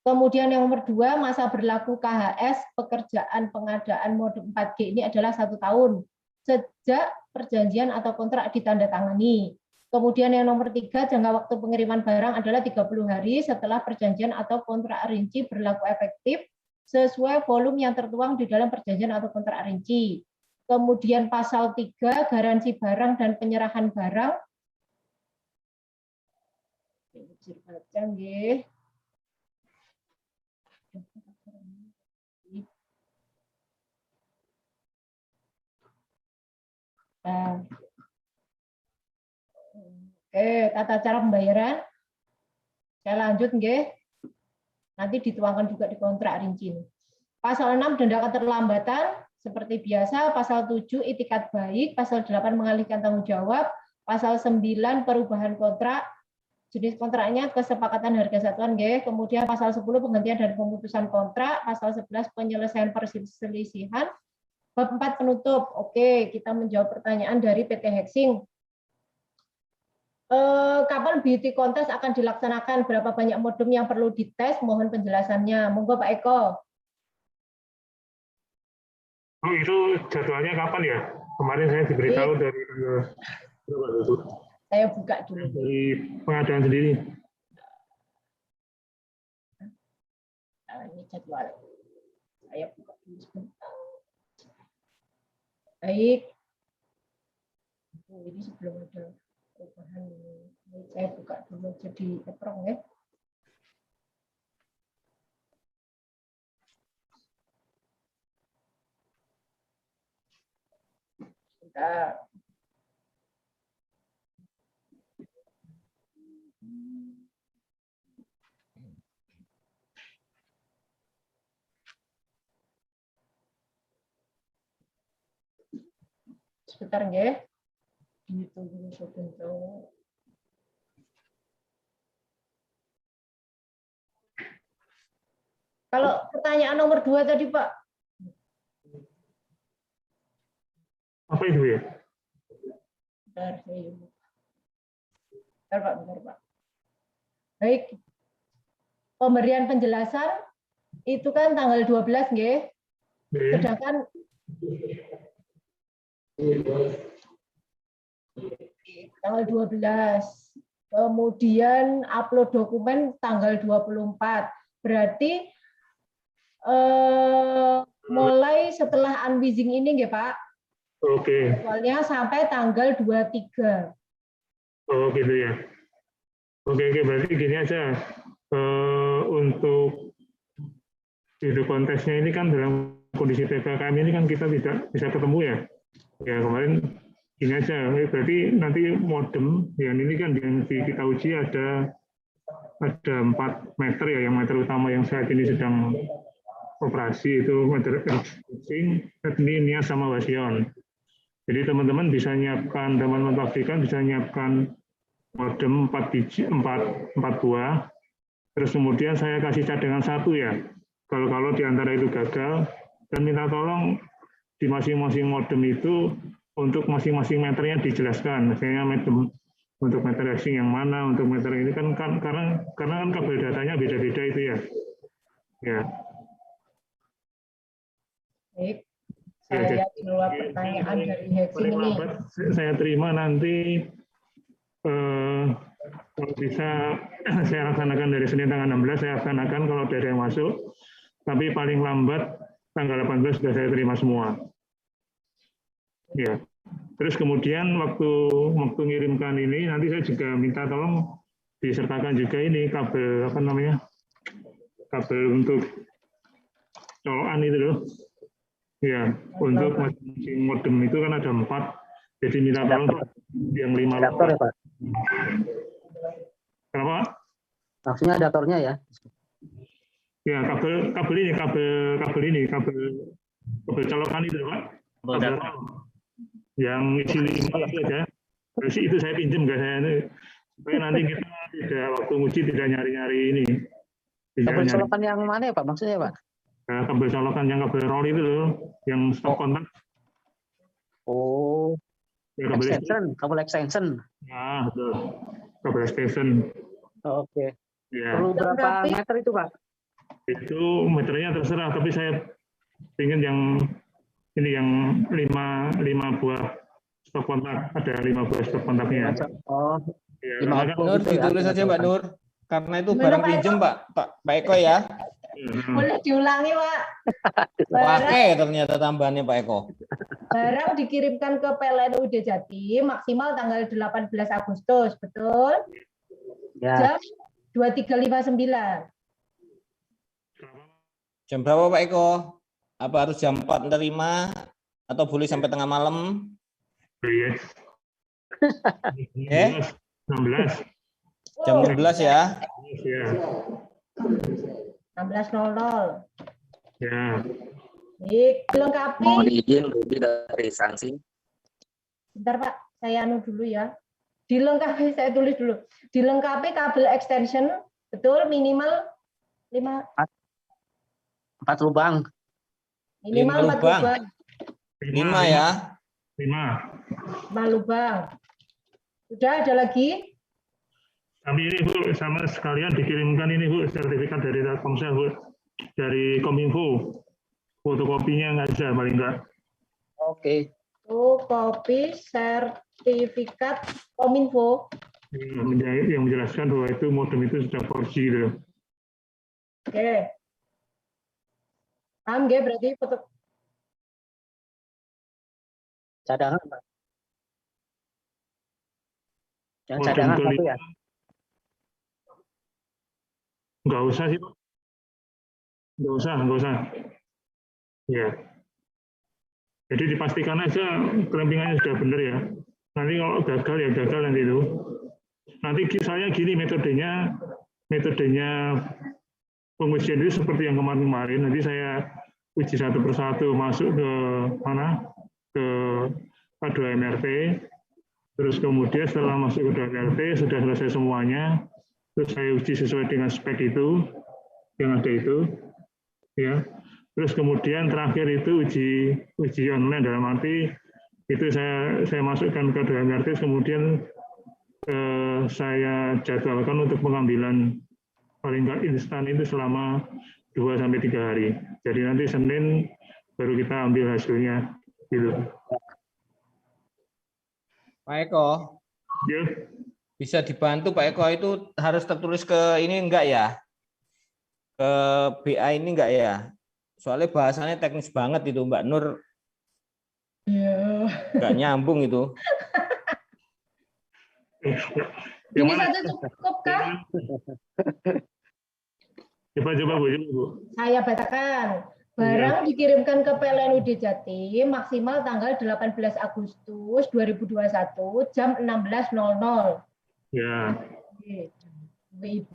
Speaker 2: Kemudian yang nomor 2, masa berlaku KHS pekerjaan pengadaan modem 4G ini adalah 1 tahun sejak perjanjian atau kontrak ditandatangani. Kemudian yang nomor 3, jangka waktu pengiriman barang adalah 30 hari setelah perjanjian atau kontrak rinci berlaku efektif sesuai volume yang tertuang di dalam perjanjian atau kontrak rinci. Kemudian pasal 3, garansi barang dan penyerahan barang. Bisa dibaca nggih. Nah. Oke, tata cara pembayaran. Saya lanjut nggih. Nanti dituangkan juga di kontrak rinci. Pasal 6, denda keterlambatan seperti biasa, pasal 7 itikat baik, pasal 8 mengalihkan tanggung jawab, pasal 9 perubahan kontrak, jenis kontraknya kesepakatan harga satuan nggih. Kemudian pasal 10 penghentian dan pemutusan kontrak, pasal 11 penyelesaian perselisihan, bab 4 penutup. Oke, kita menjawab pertanyaan dari PT Hexing. Kapan beauty contest akan dilaksanakan? Berapa banyak modem yang perlu dites? Mohon penjelasannya. Monggo Pak Eko.
Speaker 7: Oh, itu jadwalnya kapan ya? Kemarin saya diberitahu dari
Speaker 2: saya buka dulu.
Speaker 7: Dari pengadaan sendiri.
Speaker 2: Ini jadwal. Saya buka dulu sebentar. Baik. Ini sebelum ada perubahan ini. Saya buka dulu jadi eprong ya. Bentar. Sebentar nggih. Ditunggu sebentar. Kalau pertanyaan nomor 2 tadi, Pak.
Speaker 7: Apa itu ya?
Speaker 2: Bentar, Pak. Baik. Pemberian penjelasan itu kan tanggal 12 nggih. Sedangkan tanggal 12. Kemudian upload dokumen tanggal 24. Berarti mulai setelah unwizing ini nggih, Pak.
Speaker 7: Oke.
Speaker 2: Soalnya sampai tanggal 23.
Speaker 7: Oh, gitu ya. Oke, berarti gini aja. Untuk video kontesnya ini kan dalam kondisi PPKM ini kan kita tidak bisa ketemu ya. Ya, kemarin gini aja. Berarti nanti modem yang ini kan yang kita uji ada 4 meter ya, yang meter utama yang saat ini sedang operasi itu meter fixing, Nias sama Wasion. Jadi teman-teman bisa nyiapkan, teman-teman pabrikan bisa nyiapkan modem 4 buah. Terus kemudian saya kasih cadangan 1 ya. Kalau di antara itu gagal, dan minta tolong di masing-masing modem itu untuk masing-masing meternya dijelaskan. Misalnya modem untuk meter racing yang mana, untuk meter ini kan karena kan kabel datanya beda-beda itu ya. Ya.
Speaker 2: Baik. Saya jawab pertanyaan dari Hexing ini.
Speaker 7: Saya terima nanti kalau bisa saya laksanakan dari Senin tanggal 16 saya laksanakan kalau ada yang masuk. Tapi paling lambat tanggal 18 sudah saya terima semua. Ya. Terus kemudian waktu ngirimkan ini nanti saya juga minta tolong disertakan juga ini kabel apa namanya? Kabel untuk colokan itu loh. Ya, untuk masing-masing modem itu kan ada 4. Jadi minta tolong yang 5
Speaker 8: adaptor ya, Pak?
Speaker 7: Kenapa?
Speaker 8: Maksudnya adaptornya ya?
Speaker 7: Ya, kabel kabel colokan itu Pak.
Speaker 3: Kabel
Speaker 7: Kabel
Speaker 3: data.
Speaker 7: yang isi 5 itu aja. Terus itu saya pinjam nggak saya ini. Supaya nanti kita tidak waktu uji tidak nyari-nyari ini. Tidak
Speaker 8: Kabel
Speaker 7: nyari
Speaker 8: colokan yang mana ya Pak? Maksudnya Pak?
Speaker 7: kabel colokan yang kabel roll itu loh, yang stop kontak.
Speaker 8: Oh,
Speaker 7: Ya, kabel
Speaker 8: extension, kabel extension.
Speaker 7: Nah, betul. Kabel extension.
Speaker 8: Oke.
Speaker 7: Ya,
Speaker 8: Perlu berapa meter itu Pak?
Speaker 7: itu meternya terserah. Tapi saya ingin yang ini yang 5 buah stop kontak. Ada 5 buah stop kontaknya.
Speaker 8: Oh,
Speaker 7: Ya,
Speaker 8: 5
Speaker 7: karena kan-
Speaker 8: output
Speaker 1: Nur,
Speaker 8: gitu ya?
Speaker 1: ditulis saja Mbak Nur. Karena itu
Speaker 2: Gimana,
Speaker 1: barang
Speaker 2: Pak
Speaker 1: pinjem
Speaker 2: Eko?
Speaker 1: Pak Eko ya.
Speaker 2: Boleh diulangi, Pak.
Speaker 1: Pakai ternyata tambahannya Pak Eko.
Speaker 2: Barang dikirimkan ke PLN UD Jatim maksimal tanggal 18 Agustus, betul?
Speaker 8: Ya.
Speaker 2: Jam 23.59.
Speaker 1: Jam berapa Pak Eko? Apa harus jam 4 menerima atau boleh sampai tengah malam?
Speaker 7: Iya.
Speaker 1: Eh?
Speaker 7: 16.
Speaker 1: Jam 16 ya.
Speaker 7: Ya.
Speaker 2: 16.00.
Speaker 7: Ya.
Speaker 2: Dilengkapi.
Speaker 9: Mohon izin lebih dari sanksi.
Speaker 2: Bentar Pak, saya anu dulu ya. Dilengkapi, saya tulis dulu. Dilengkapi kabel extension, betul, minimal 5,
Speaker 8: 4 lubang.
Speaker 2: minimal 4
Speaker 1: lubang.
Speaker 2: lubang.
Speaker 1: 5 ya.
Speaker 7: 5.
Speaker 2: 5 lubang. Sudah ada lagi?
Speaker 7: Kami ini Bu, sama sekalian dikirimkan ini Bu, sertifikat dari Telkomsel Bu, dari Kominfo. Fotokopinya nggak ada paling enggak.
Speaker 8: Oke.
Speaker 2: Oh, kopi sertifikat Kominfo.
Speaker 7: Yang menjelaskan bahwa itu modem itu sudah 4G gitu.
Speaker 2: Oke. Paham nggak berarti foto
Speaker 8: Cadangan Pak. Yang
Speaker 7: Modem
Speaker 8: cadangan
Speaker 7: kelima.
Speaker 8: satu ya?
Speaker 7: Nggak usah sih Pak. Nggak usah. Ya. Jadi dipastikan aja kelempingannya sudah benar ya. Nanti kalau gagal ya gagal nanti itu. Nanti saya gini metodenya pengujian itu seperti yang kemarin-kemarin. Nanti saya uji satu persatu masuk ke mana? Ke K2MRT. Terus kemudian setelah masuk ke K2MRT sudah selesai semuanya. Terus saya uji sesuai dengan spek itu yang ada itu. Ya. Terus kemudian terakhir itu uji online dalam arti itu saya masukkan ke K2MRT, kemudian saya jadwalkan untuk pengambilan paling nggak instan itu selama 2-3 hari. Jadi nanti Senin baru kita ambil hasilnya gitu.
Speaker 1: Pak Eko,
Speaker 7: Ya,
Speaker 1: bisa dibantu Pak Eko itu harus tertulis ke ini enggak ya? Ke BA ini enggak ya? Soalnya bahasanya teknis banget itu Mbak Nur.
Speaker 2: ya.
Speaker 1: Enggak nyambung itu.
Speaker 7: yang
Speaker 2: Ini
Speaker 7: mana?
Speaker 2: saja cukup kah?
Speaker 7: Coba Bu.
Speaker 2: Saya bacakan. Barang dikirimkan ke PLN UD Jatim maksimal tanggal 18 Agustus 2021 jam 16.00.
Speaker 7: Ya,
Speaker 2: WIB.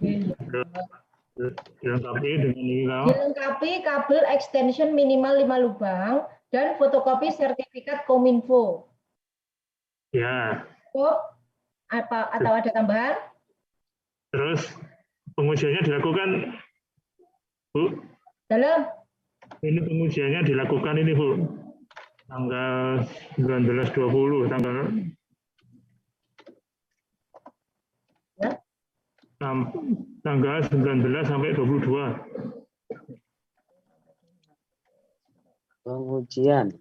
Speaker 7: dilengkapi dengan ini kalau
Speaker 2: Dilengkapi kabel extension minimal 5 lubang dan fotokopi sertifikat Kominfo.
Speaker 7: ya.
Speaker 2: Cukup? Atau ada tambahan?
Speaker 7: Terus pengujiannya dilakukan Bu.
Speaker 2: Dalam
Speaker 7: Ini pengujiannya dilakukan ini Bu. Tanggal 19-20
Speaker 2: Ya.
Speaker 7: Tanggal 19 sampai 22.
Speaker 8: Pengujian.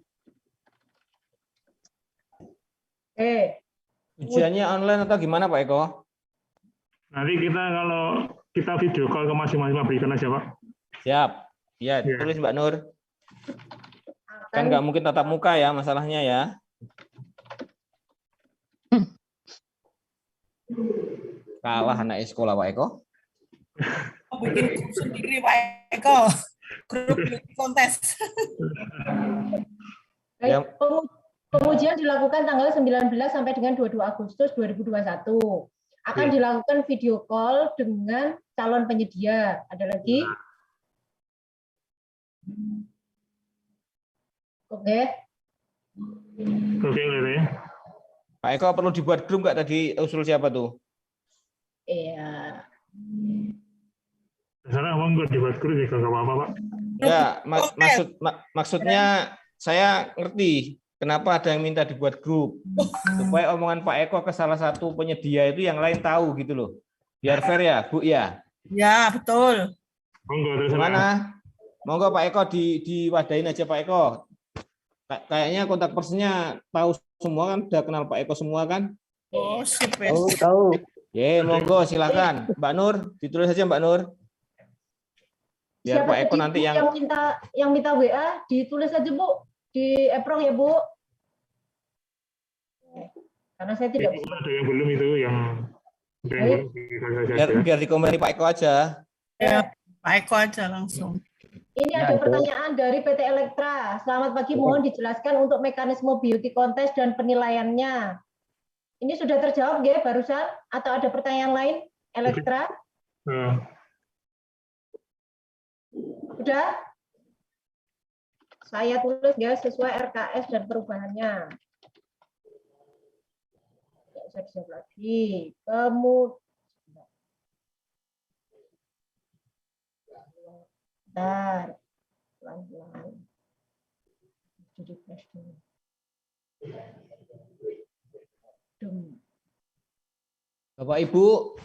Speaker 1: Ujiannya online atau gimana Pak Eko?
Speaker 7: Nanti kita kalau kita video call ke masing-masing pabrikan aja Pak.
Speaker 1: Siap. Ya,
Speaker 7: Ya.
Speaker 1: tulis Mbak Nur. Kan nggak mungkin tatap muka ya masalahnya ya. Kalah anak sekolah Pak Eko.
Speaker 10: Bikin grup sendiri Pak Eko. Grup kontes.
Speaker 1: Yang-
Speaker 2: Pengujian dilakukan tanggal 19 sampai dengan 22 Agustus 2021. Akan dilakukan video call dengan calon penyedia. Ada lagi? Oke.
Speaker 7: Oke, ya.
Speaker 1: Pak Eko perlu dibuat grup nggak tadi usul siapa tuh?
Speaker 2: Iya.
Speaker 7: Misalnya ngomong gue dibuat grup ya nggak apa-apa, Pak.
Speaker 1: Ya, maksudnya saya ngerti kenapa ada yang minta dibuat grup supaya omongan Pak Eko ke salah satu penyedia itu yang lain tahu gitu loh. Biar fair ya, Bu ya.
Speaker 10: Ya, betul.
Speaker 7: Monggo terus.
Speaker 1: Gimana? Monggo Pak Eko diwadahin aja Pak Eko. Kayaknya kontak personnya tahu semua kan, udah kenal Pak Eko semua kan?
Speaker 10: Oh, sip.
Speaker 8: Tahu.
Speaker 1: Ya, monggo silakan. Mbak Nur, ditulis saja Mbak Nur. Biar
Speaker 2: Siapa
Speaker 1: Pak Eko
Speaker 2: tadi,
Speaker 1: nanti
Speaker 2: Bu, yang minta WA ditulis aja Bu di Eprong ya Bu. Karena saya tidak bisa.
Speaker 7: Ada yang belum itu yang
Speaker 1: biar dikomeni Pak Eko aja.
Speaker 10: Ya, Pak Eko aja langsung.
Speaker 2: Ini ada pertanyaan dari PT Elektra. Selamat pagi, mohon dijelaskan untuk mekanisme beauty contest dan penilaiannya. Ini sudah terjawab ya barusan? Atau ada pertanyaan lain? Elektra? Sudah? Saya tulis ya sesuai RKS dan perubahannya. Saya jawab lagi. Kemudian bentar, pelan-pelan. Jadi flash dulu.
Speaker 1: Bapak Ibu,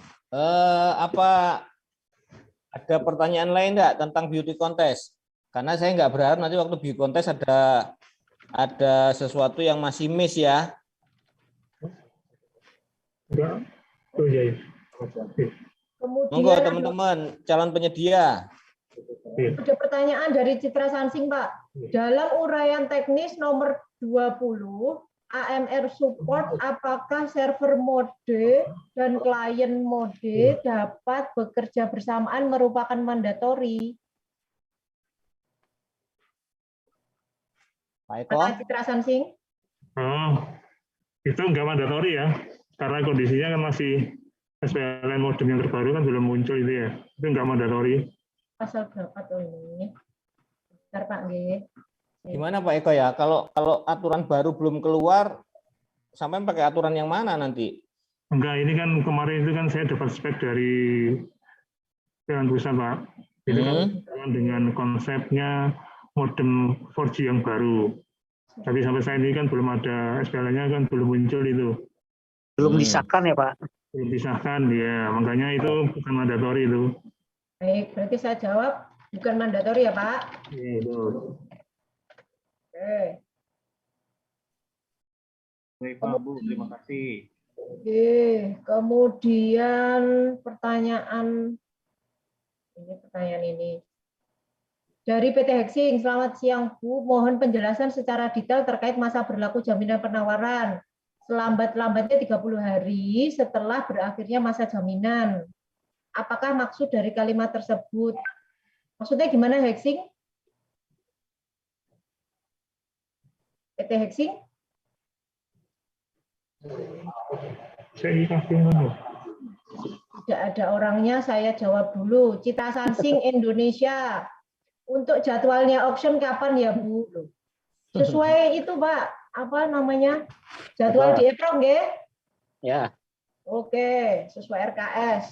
Speaker 1: apa ada pertanyaan lain enggak tentang beauty contest? Karena saya nggak berharap nanti waktu beauty contest ada sesuatu yang masih miss ya.
Speaker 7: Enggak. Oh iya.
Speaker 1: Monggo teman-teman calon penyedia.
Speaker 2: Ada pertanyaan dari Citra Sansing, Pak. Dalam uraian teknis nomor 20, AMR support, apakah server mode dan klien mode dapat bekerja bersamaan merupakan mandatori?
Speaker 1: Pak Eko?
Speaker 2: Citra Sansing?
Speaker 7: Oh, itu enggak mandatori ya. Karena kondisinya kan masih SPLN modem yang terbaru kan belum muncul itu ya. Itu enggak mandatori.
Speaker 2: Pasal berapa tuh ini? Bentar Pak G.
Speaker 1: Gimana Pak Eko ya? Kalau aturan baru belum keluar, sampai pakai aturan yang mana nanti?
Speaker 7: Enggak, ini kan kemarin itu kan saya dapat spek dari Dewan Pusat Pak. Itu kan dengan konsepnya modem 4G yang baru. Tapi sampai saat ini kan belum ada SPLN-nya kan belum muncul itu.
Speaker 8: Belum disahkan ya Pak?
Speaker 7: Belum disahkan ya, makanya itu bukan mandatori itu.
Speaker 2: Baik, berarti saya jawab bukan mandatori ya Pak?
Speaker 7: Iya, betul.
Speaker 2: Oke.
Speaker 5: Baik Pak Bu, terima kasih.
Speaker 2: Oke, kemudian pertanyaan ini. Dari PT Hexing, selamat siang Bu, mohon penjelasan secara detail terkait masa berlaku jaminan penawaran. Selambat-lambatnya 30 hari setelah berakhirnya masa jaminan. Apakah maksud dari kalimat tersebut? Maksudnya gimana Hexing? PT Hexing? Tidak ada orangnya, saya jawab dulu. Citra Sansing Indonesia. Untuk jadwalnya auction kapan ya Bu? Sesuai itu Pak, apa namanya? Jadwal di Eprong ya?
Speaker 8: Ya.
Speaker 2: Oke, sesuai RKS.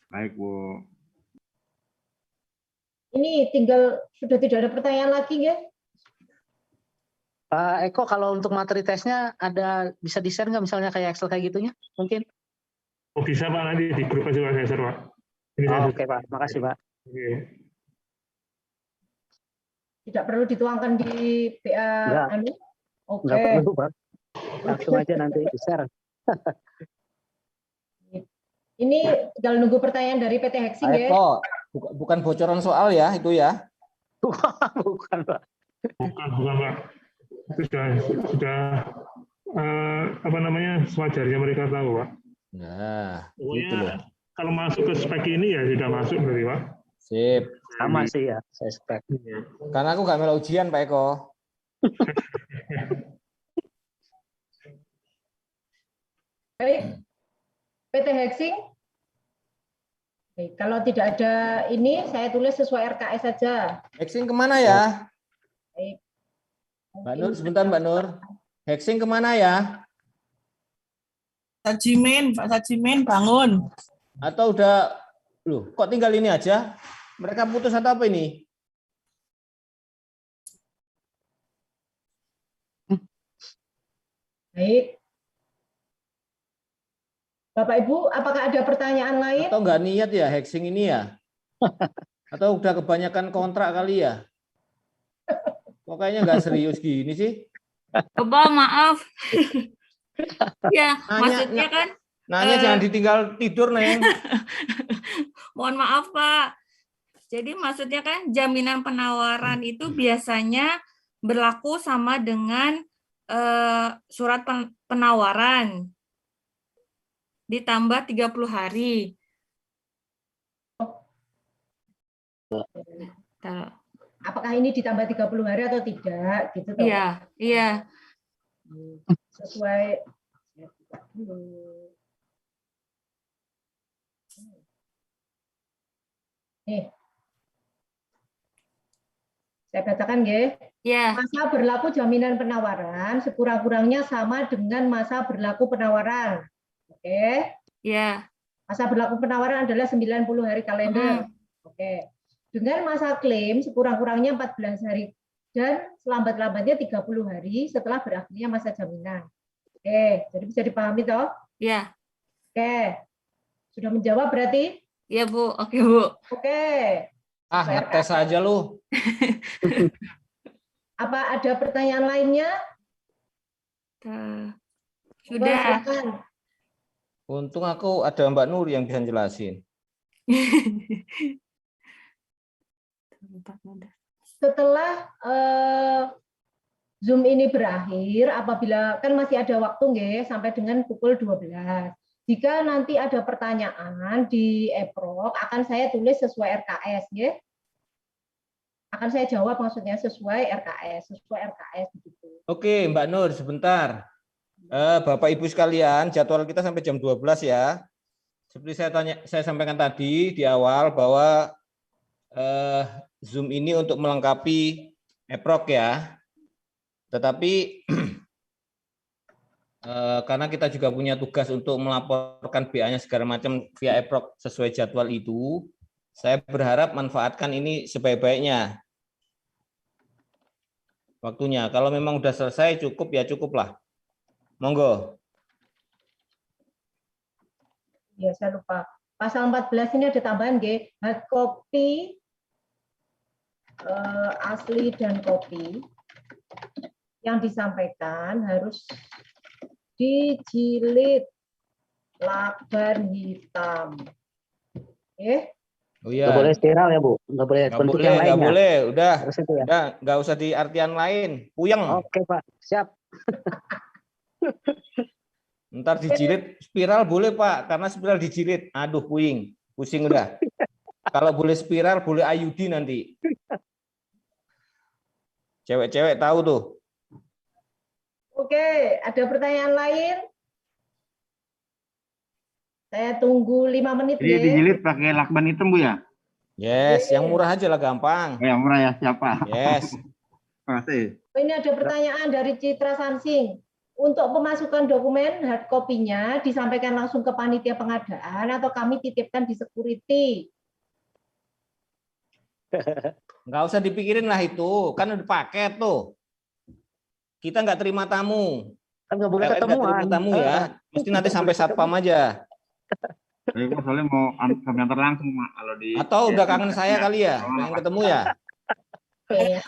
Speaker 5: Baik Bu.
Speaker 2: Ini tinggal sudah tidak ada pertanyaan lagi ya?
Speaker 8: Pak Eko, kalau untuk materi tesnya ada bisa di-share nggak misalnya kayak Excel kayak gitunya? Mungkin?
Speaker 7: Oh bisa Pak, nanti di grup aja Pak, saya share Pak.
Speaker 8: Oke Pak, makasih Pak.
Speaker 7: Oke.
Speaker 2: Tidak perlu dituangkan di PA anu? Oke.
Speaker 8: Nggak perlu Pak. Langsung aja nanti di-share.
Speaker 2: Ini tinggal nunggu pertanyaan dari PT Hexing ya.
Speaker 1: Eko, bukan bocoran soal ya itu ya?
Speaker 8: Bukan Pak.
Speaker 7: Bukan Pak. Itu sudah apa namanya sewajarnya mereka tahu Pak.
Speaker 1: Nah,
Speaker 7: pokoknya
Speaker 1: gitu loh.
Speaker 7: Kalau masuk ke spek ini ya sudah masuk berarti Pak.
Speaker 1: Sip.
Speaker 8: Sama sih ya, saya spek.
Speaker 1: Karena aku nggak melo ujian Pak Eko.
Speaker 2: Baik, PT Hexing. Baik, kalau tidak ada ini, saya tulis sesuai RKS saja.
Speaker 1: Hexing kemana ya?
Speaker 2: Baik.
Speaker 1: Mbak Nur, sebentar Mbak Nur. Hexing kemana ya?
Speaker 10: Sajimin, Pak Sajimin bangun.
Speaker 1: Atau udah, loh kok tinggal ini aja? Mereka putus atau apa ini?
Speaker 2: Baik. Bapak Ibu, apakah ada pertanyaan lain?
Speaker 1: Atau nggak niat ya hexing ini ya? Atau udah kebanyakan kontrak kali ya? Kok kayaknya nggak serius gini sih?
Speaker 6: Coba maaf. Ya,
Speaker 1: Nanya,
Speaker 6: maksudnya kan
Speaker 1: Nanya jangan ditinggal tidur, Neng.
Speaker 6: mohon maaf Pak. Jadi maksudnya kan jaminan penawaran itu biasanya berlaku sama dengan surat penawaran ditambah 30 hari.
Speaker 2: Apakah ini ditambah 30 hari atau tidak? Gitu toh.
Speaker 6: Iya, iya.
Speaker 2: Sesuai. Nih. Saya bacakan ya.
Speaker 6: Ya.
Speaker 2: Masa berlaku jaminan penawaran sekurang-kurangnya sama dengan masa berlaku penawaran. Oke.
Speaker 6: Ya.
Speaker 2: Masa berlaku penawaran adalah 90 hari kalender. Oke. Dengan masa klaim sekurang-kurangnya 14 hari dan selambat-lambatnya 30 hari setelah berakhirnya masa jaminan. Oke, jadi bisa dipahami toh?
Speaker 6: Ya.
Speaker 2: Oke. Sudah menjawab berarti?
Speaker 6: Ya, Bu. Oke, Bu.
Speaker 2: Oke.
Speaker 1: Ah, ngetes aja lu.
Speaker 2: Apa ada pertanyaan lainnya?
Speaker 6: Sudah.
Speaker 1: Untung aku ada Mbak Nur yang bisa jelasin.
Speaker 2: Setelah Zoom ini berakhir, apabila kan masih ada waktu nggih sampai dengan pukul 12. Jika nanti ada pertanyaan di EPROK, akan saya tulis sesuai RKS, ya. Akan saya jawab maksudnya sesuai RKS begitu.
Speaker 1: Oke, Mbak Nur, sebentar. Bapak Ibu sekalian, jadwal kita sampai jam 12 ya. Seperti saya sampaikan tadi di awal bahwa Zoom ini untuk melengkapi EPROK ya. Tetapi karena kita juga punya tugas untuk melaporkan BA-nya segala macam via EPROK sesuai jadwal itu, saya berharap manfaatkan ini sebaik-baiknya. Waktunya, kalau memang udah selesai cukup ya cukuplah. Monggo.
Speaker 2: Ya, saya lupa. Pasal 14 ini ada tambahan G, hard copy asli dan kopi yang disampaikan harus dijilid lakban hitam.
Speaker 1: Oh iya.
Speaker 8: Nggak boleh spiral ya, Bu? Nggak boleh bentuk yang lain.
Speaker 1: Nggak boleh, udah.
Speaker 8: Harus itu ya?
Speaker 1: Udah, nggak usah di artian lain. Puyeng.
Speaker 8: Oke, Pak. Siap.
Speaker 1: Ntar dijilid spiral boleh, Pak, karena spiral dijilid. Aduh, pusing udah. Kalau boleh spiral, boleh IUD nanti. Cewek-cewek tahu tuh.
Speaker 2: Oke, ada pertanyaan lain? Saya tunggu 5 menit.
Speaker 5: Jadi dijilid pakai lakban hitam, Bu ya?
Speaker 1: Yes, yang murah aja lah, gampang.
Speaker 5: Yang murah ya, siapa?
Speaker 1: Yes.
Speaker 5: Terima kasih.
Speaker 2: Ini ada pertanyaan dari Citra Sansing. Untuk pemasukan dokumen hard copy-nya disampaikan langsung ke panitia pengadaan atau kami titipkan di security?
Speaker 1: Nggak usah dipikirin lah itu, kan udah paket tuh. Kita nggak terima tamu.
Speaker 8: Kan nggak boleh
Speaker 1: Nggak
Speaker 8: ketemuan.
Speaker 1: terima tamu ya. Mesti nanti sampai satpam aja.
Speaker 5: Saya soalnya mau kami antar langsung, Mak. Kalau di
Speaker 1: Atau udah kangen saya kali ya, pengen ketemu ya.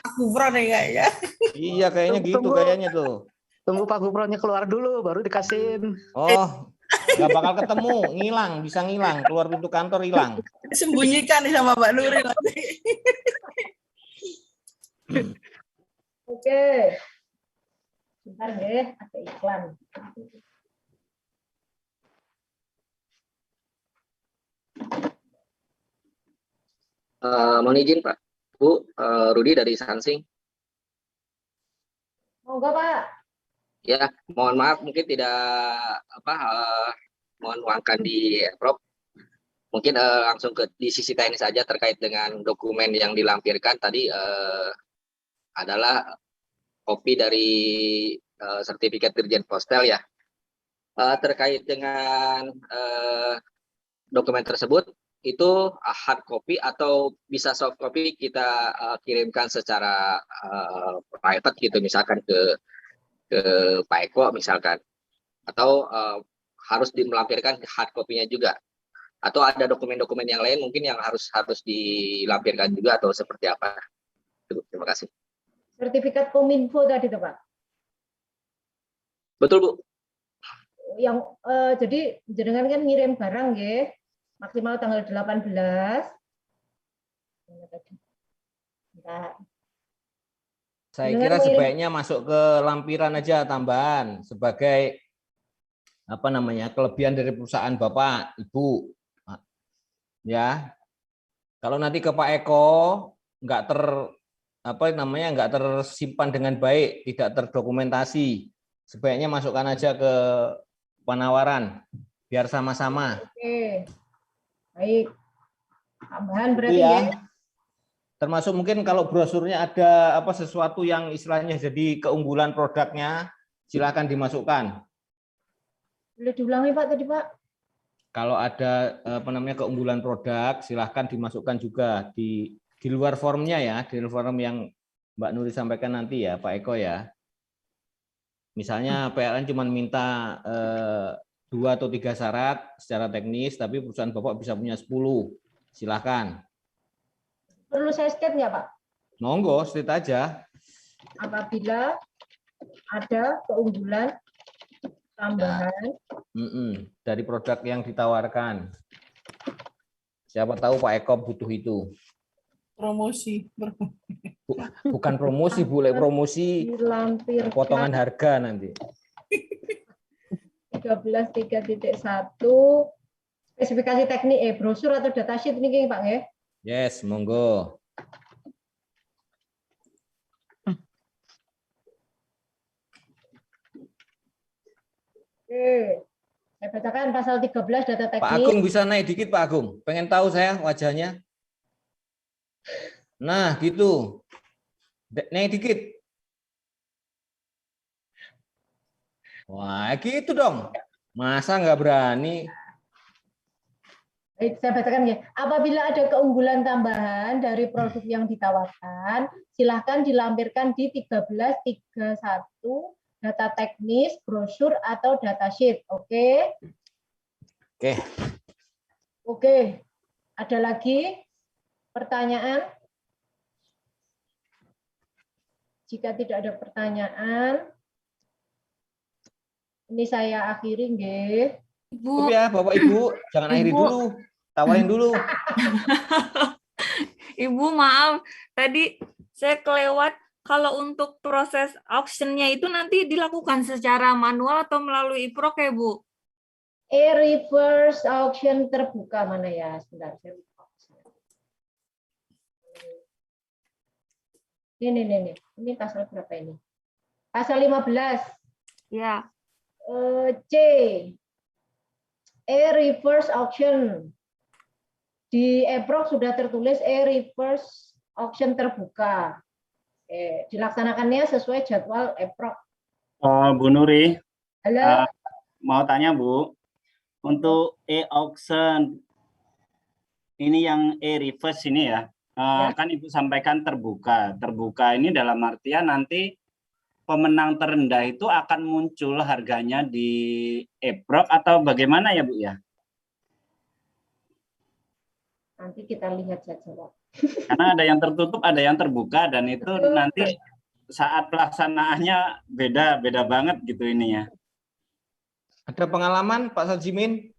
Speaker 10: Aku pernah deh kayaknya.
Speaker 1: Iya kayaknya gitu kayaknya tuh.
Speaker 8: Tunggu Pak Gubernurnya keluar dulu, baru dikasihin.
Speaker 1: Oh, nggak bakal ketemu, ngilang, bisa ngilang, keluar pintu kantor hilang.
Speaker 10: Sembunyikan nih sama Mbak Nuri nanti.
Speaker 2: Oke. Bentar deh, ada iklan.
Speaker 9: Mohon izin Pak, Bu, Rudi dari Sansing.
Speaker 2: Monggo Pak.
Speaker 9: Ya, mohon maaf mungkin tidak mohon uangkan di EPROK. Mungkin langsung di sisi teknis saja terkait dengan dokumen yang dilampirkan tadi adalah kopi dari sertifikat Dirjen Postal ya. Terkait dengan dokumen tersebut, itu hard copy atau bisa soft copy kita kirimkan secara private gitu, misalkan ke Pak Eko misalkan, atau harus melampirkan hard copy-nya juga, atau ada dokumen-dokumen yang lain mungkin yang harus dilampirkan juga, atau seperti apa? Terima kasih.
Speaker 2: Sertifikat Kominfo tadi tuh Pak.
Speaker 9: Betul Bu.
Speaker 2: Yang jadi jenengan kan ngirim barang ya, maksimal tanggal 18. Nah,
Speaker 1: Saya
Speaker 2: Dengan
Speaker 1: kira
Speaker 2: mengirim-
Speaker 1: sebaiknya masuk ke lampiran aja tambahan sebagai apa namanya kelebihan dari perusahaan Bapak Ibu. Ya. Kalau nanti ke Pak Eko nggak nggak tersimpan dengan baik, tidak terdokumentasi, sebaiknya masukkan aja ke penawaran biar sama-sama.
Speaker 2: Oke. Baik. Tambahan
Speaker 1: Itu
Speaker 2: berarti
Speaker 1: ya.
Speaker 2: ya.
Speaker 1: Termasuk mungkin kalau brosurnya ada sesuatu yang istilahnya jadi keunggulan produknya, silakan dimasukkan.
Speaker 2: Boleh diulangi Pak tadi Pak?
Speaker 1: Kalau ada keunggulan produk, silahkan dimasukkan juga di luar formnya ya, di luar form yang Mbak Nuri sampaikan nanti ya, Pak Eko ya. Misalnya PLN cuma minta 2 atau 3 syarat secara teknis, tapi perusahaan Bapak bisa punya 10. Silahkan.
Speaker 2: Perlu saya state nggak Pak?
Speaker 1: Monggo, state aja.
Speaker 2: Apabila ada keunggulan tambahan
Speaker 1: Dari produk yang ditawarkan. Siapa tahu Pak Eko butuh itu.
Speaker 10: Promosi.
Speaker 1: Bukan promosi, boleh promosi
Speaker 2: dilampirkan
Speaker 1: potongan harga nanti.
Speaker 2: 13.3.1 spesifikasi teknik brosur atau datasheet ini Pak ya?
Speaker 1: Yes, monggo.
Speaker 2: Oke. Saya bacakan pasal 13 data teknik.
Speaker 1: Pak Agung bisa naik dikit Pak Agung. Pengen tahu saya wajahnya. Nah, gitu. Naik dikit. Wah, gitu dong. Masa nggak berani?
Speaker 2: Baik, saya bacakan ya. Apabila ada keunggulan tambahan dari produk yang ditawarkan, silahkan dilampirkan di 13.31 data teknis, brosur atau datasheet. Oke?
Speaker 1: Oke.
Speaker 2: Oke. Ada lagi pertanyaan? Jika tidak ada pertanyaan, ini saya akhiri nggih.
Speaker 6: Ibu,
Speaker 1: Ya, Bapak Ibu, jangan akhiri
Speaker 6: Ibu.
Speaker 1: dulu. Tawarin dulu.
Speaker 6: Ibu maaf, tadi saya kelewat. Kalau untuk proses auction-nya itu nanti dilakukan secara manual atau melalui e-proc ya, Bu?
Speaker 2: Reverse auction terbuka mana ya? Sebentar, saya lupa. Ini pasal berapa ini? Pasal 15.
Speaker 6: Ya.
Speaker 2: C. Reverse auction. Di e-proc sudah tertulis reverse auction terbuka. Dilaksanakannya sesuai jadwal e-proc.
Speaker 5: Bu Nuri,
Speaker 2: Halo.
Speaker 5: mau tanya Bu, untuk e-auction ini yang e-reverse ini ya, kan Ibu sampaikan terbuka. Terbuka ini dalam artian nanti pemenang terendah itu akan muncul harganya di e-proc atau bagaimana ya Bu ya?
Speaker 2: Nanti kita lihat saja, Pak.
Speaker 5: Karena ada yang tertutup, ada yang terbuka, dan itu nanti saat pelaksanaannya beda banget gitu ini ya.
Speaker 1: Ada pengalaman Pak Sajimin?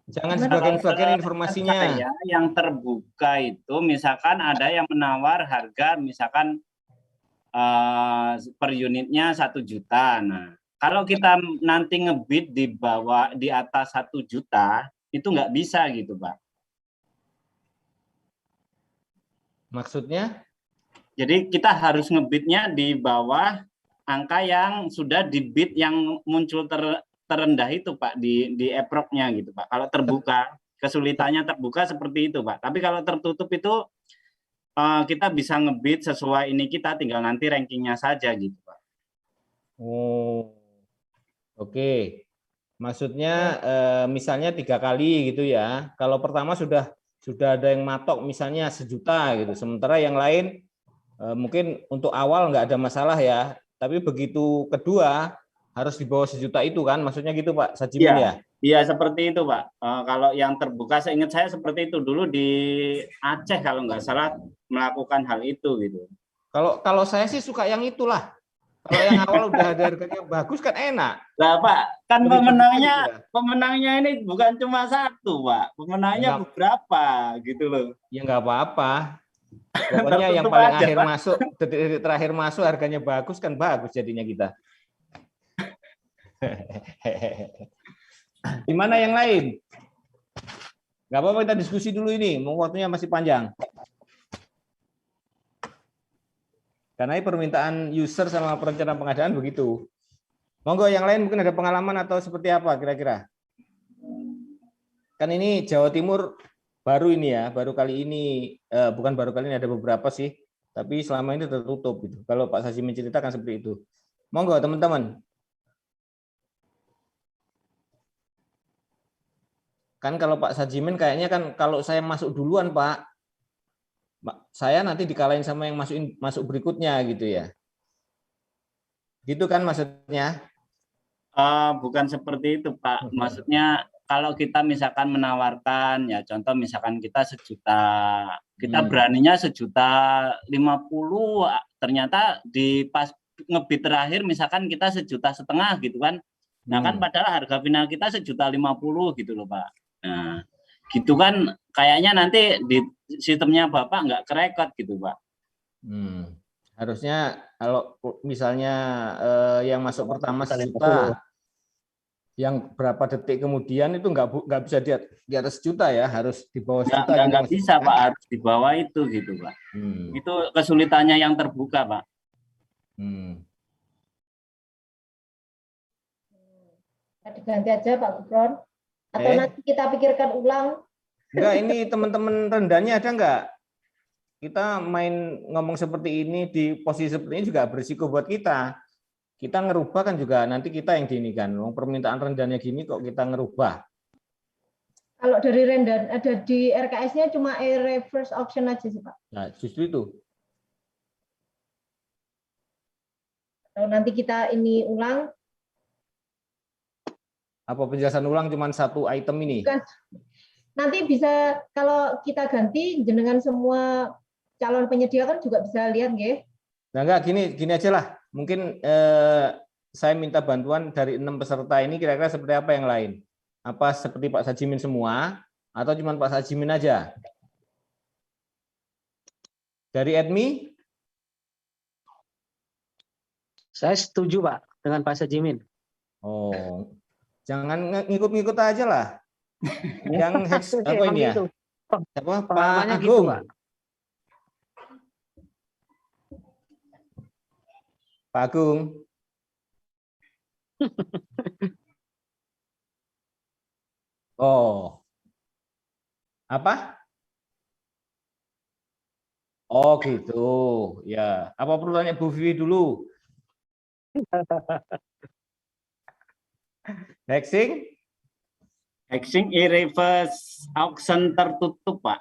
Speaker 1: Jangan sebagian-sebagian informasinya.
Speaker 5: Saya yang terbuka itu misalkan ada yang menawar harga misalkan per unitnya 1 juta. Nah, kalau kita nanti ngebid di atas 1 juta itu nggak bisa gitu, Pak.
Speaker 1: Maksudnya?
Speaker 5: Jadi kita harus ngebidnya di bawah angka yang sudah dibid yang muncul terendah itu Pak di e-proc-nya gitu Pak. Kalau terbuka, kesulitannya terbuka seperti itu Pak. Tapi kalau tertutup itu kita bisa ngebid sesuai ini, kita tinggal nanti rankingnya saja gitu Pak.
Speaker 1: Oh, oke. Maksudnya misalnya 3 kali gitu ya. Kalau pertama sudah ada yang matok misalnya 1 juta gitu. Sementara yang lain mungkin untuk awal nggak ada masalah ya. Tapi begitu kedua harus di bawah 1 juta itu kan. Maksudnya gitu Pak Sajimin ya?
Speaker 5: Iya seperti itu Pak. Kalau yang terbuka seingat saya seperti itu dulu di Aceh kalau nggak salah melakukan hal itu gitu.
Speaker 1: Kalau saya sih suka yang itulah. Kalau yang awal udah ada harganya bagus kan enak.
Speaker 5: Lah Pak, kan
Speaker 1: Lebih
Speaker 5: pemenangnya ini bukan cuma 1 Pak, pemenangnya beberapa gitu loh.
Speaker 1: Ya nggak apa-apa. Pokoknya yang paling akhir masuk, detik-detik terakhir masuk harganya bagus kan bagus jadinya kita. Gimana yang lain? Nggak apa-apa kita diskusi dulu ini, mau waktunya masih panjang. Karena ini permintaan user sama perencanaan pengadaan begitu. Monggo yang lain mungkin ada pengalaman atau seperti apa kira-kira? Kan ini Jawa Timur baru ini ya, baru kali ini, bukan baru kali ini ada beberapa sih, tapi selama ini tertutup gitu. Kalau Pak Saji menceritakan seperti itu. Monggo teman-teman. Kan kalau Pak Sajimin kayaknya kan kalau saya masuk duluan Pak, saya nanti dikalahin sama yang masuk berikutnya gitu ya. Gitu kan maksudnya?
Speaker 5: Bukan seperti itu Pak. Maksudnya kalau kita misalkan menawarkan ya contoh misalkan kita 1 juta, kita beraninya 1.050.000, ternyata di pas ngebid terakhir misalkan kita 1,5 juta gitu kan. Nah kan padahal harga final kita 1.050.000 gitu loh Pak. Nah gitu kan kayaknya nanti di sistemnya Bapak nggak kerekod gitu Pak.
Speaker 1: Harusnya kalau misalnya yang masuk pertama 1 juta, yang berapa detik kemudian itu nggak bisa di atas 1 juta ya, harus di bawah 1 juta.
Speaker 5: Nggak bisa Pak, harus di bawah itu gitu Pak. Itu kesulitannya yang terbuka Pak.
Speaker 2: Diganti aja Pak Gufron. Atau nanti kita pikirkan ulang.
Speaker 1: Enggak, ini teman-teman rendahnya ada enggak? Kita main ngomong seperti ini di posisi seperti ini juga berisiko buat kita. Kita ngerubah kan juga nanti kita yang gini kan. Permintaan rendahnya gini kok kita ngerubah.
Speaker 2: Kalau dari rendah ada di RKS-nya cuma reverse auction aja sih Pak.
Speaker 1: Nah, justru itu.
Speaker 2: Kalau nanti kita ini ulang.
Speaker 1: Apa penjelasan ulang cuma 1 item ini?
Speaker 2: Bukan. Nanti bisa kalau kita ganti jenengan semua calon penyedia kan juga bisa lihat nggih.
Speaker 1: Nah enggak, gini aja lah. Mungkin saya minta bantuan dari 6 peserta ini kira-kira seperti apa yang lain? Apa seperti Pak Sajimin semua atau cuma Pak Sajimin aja? Dari admin?
Speaker 8: Saya setuju Pak dengan Pak Sajimin.
Speaker 1: Oh, jangan ngikut-ngikut aja lah. Yang apa ini ya? Siapa? Pak Agung. Gitu, Pak Agung. Oh. Apa? Oh gitu. Ya. Apa perlu tanya Bu Vivi dulu? Hexing?
Speaker 5: Hexing reverse auction tertutup Pak.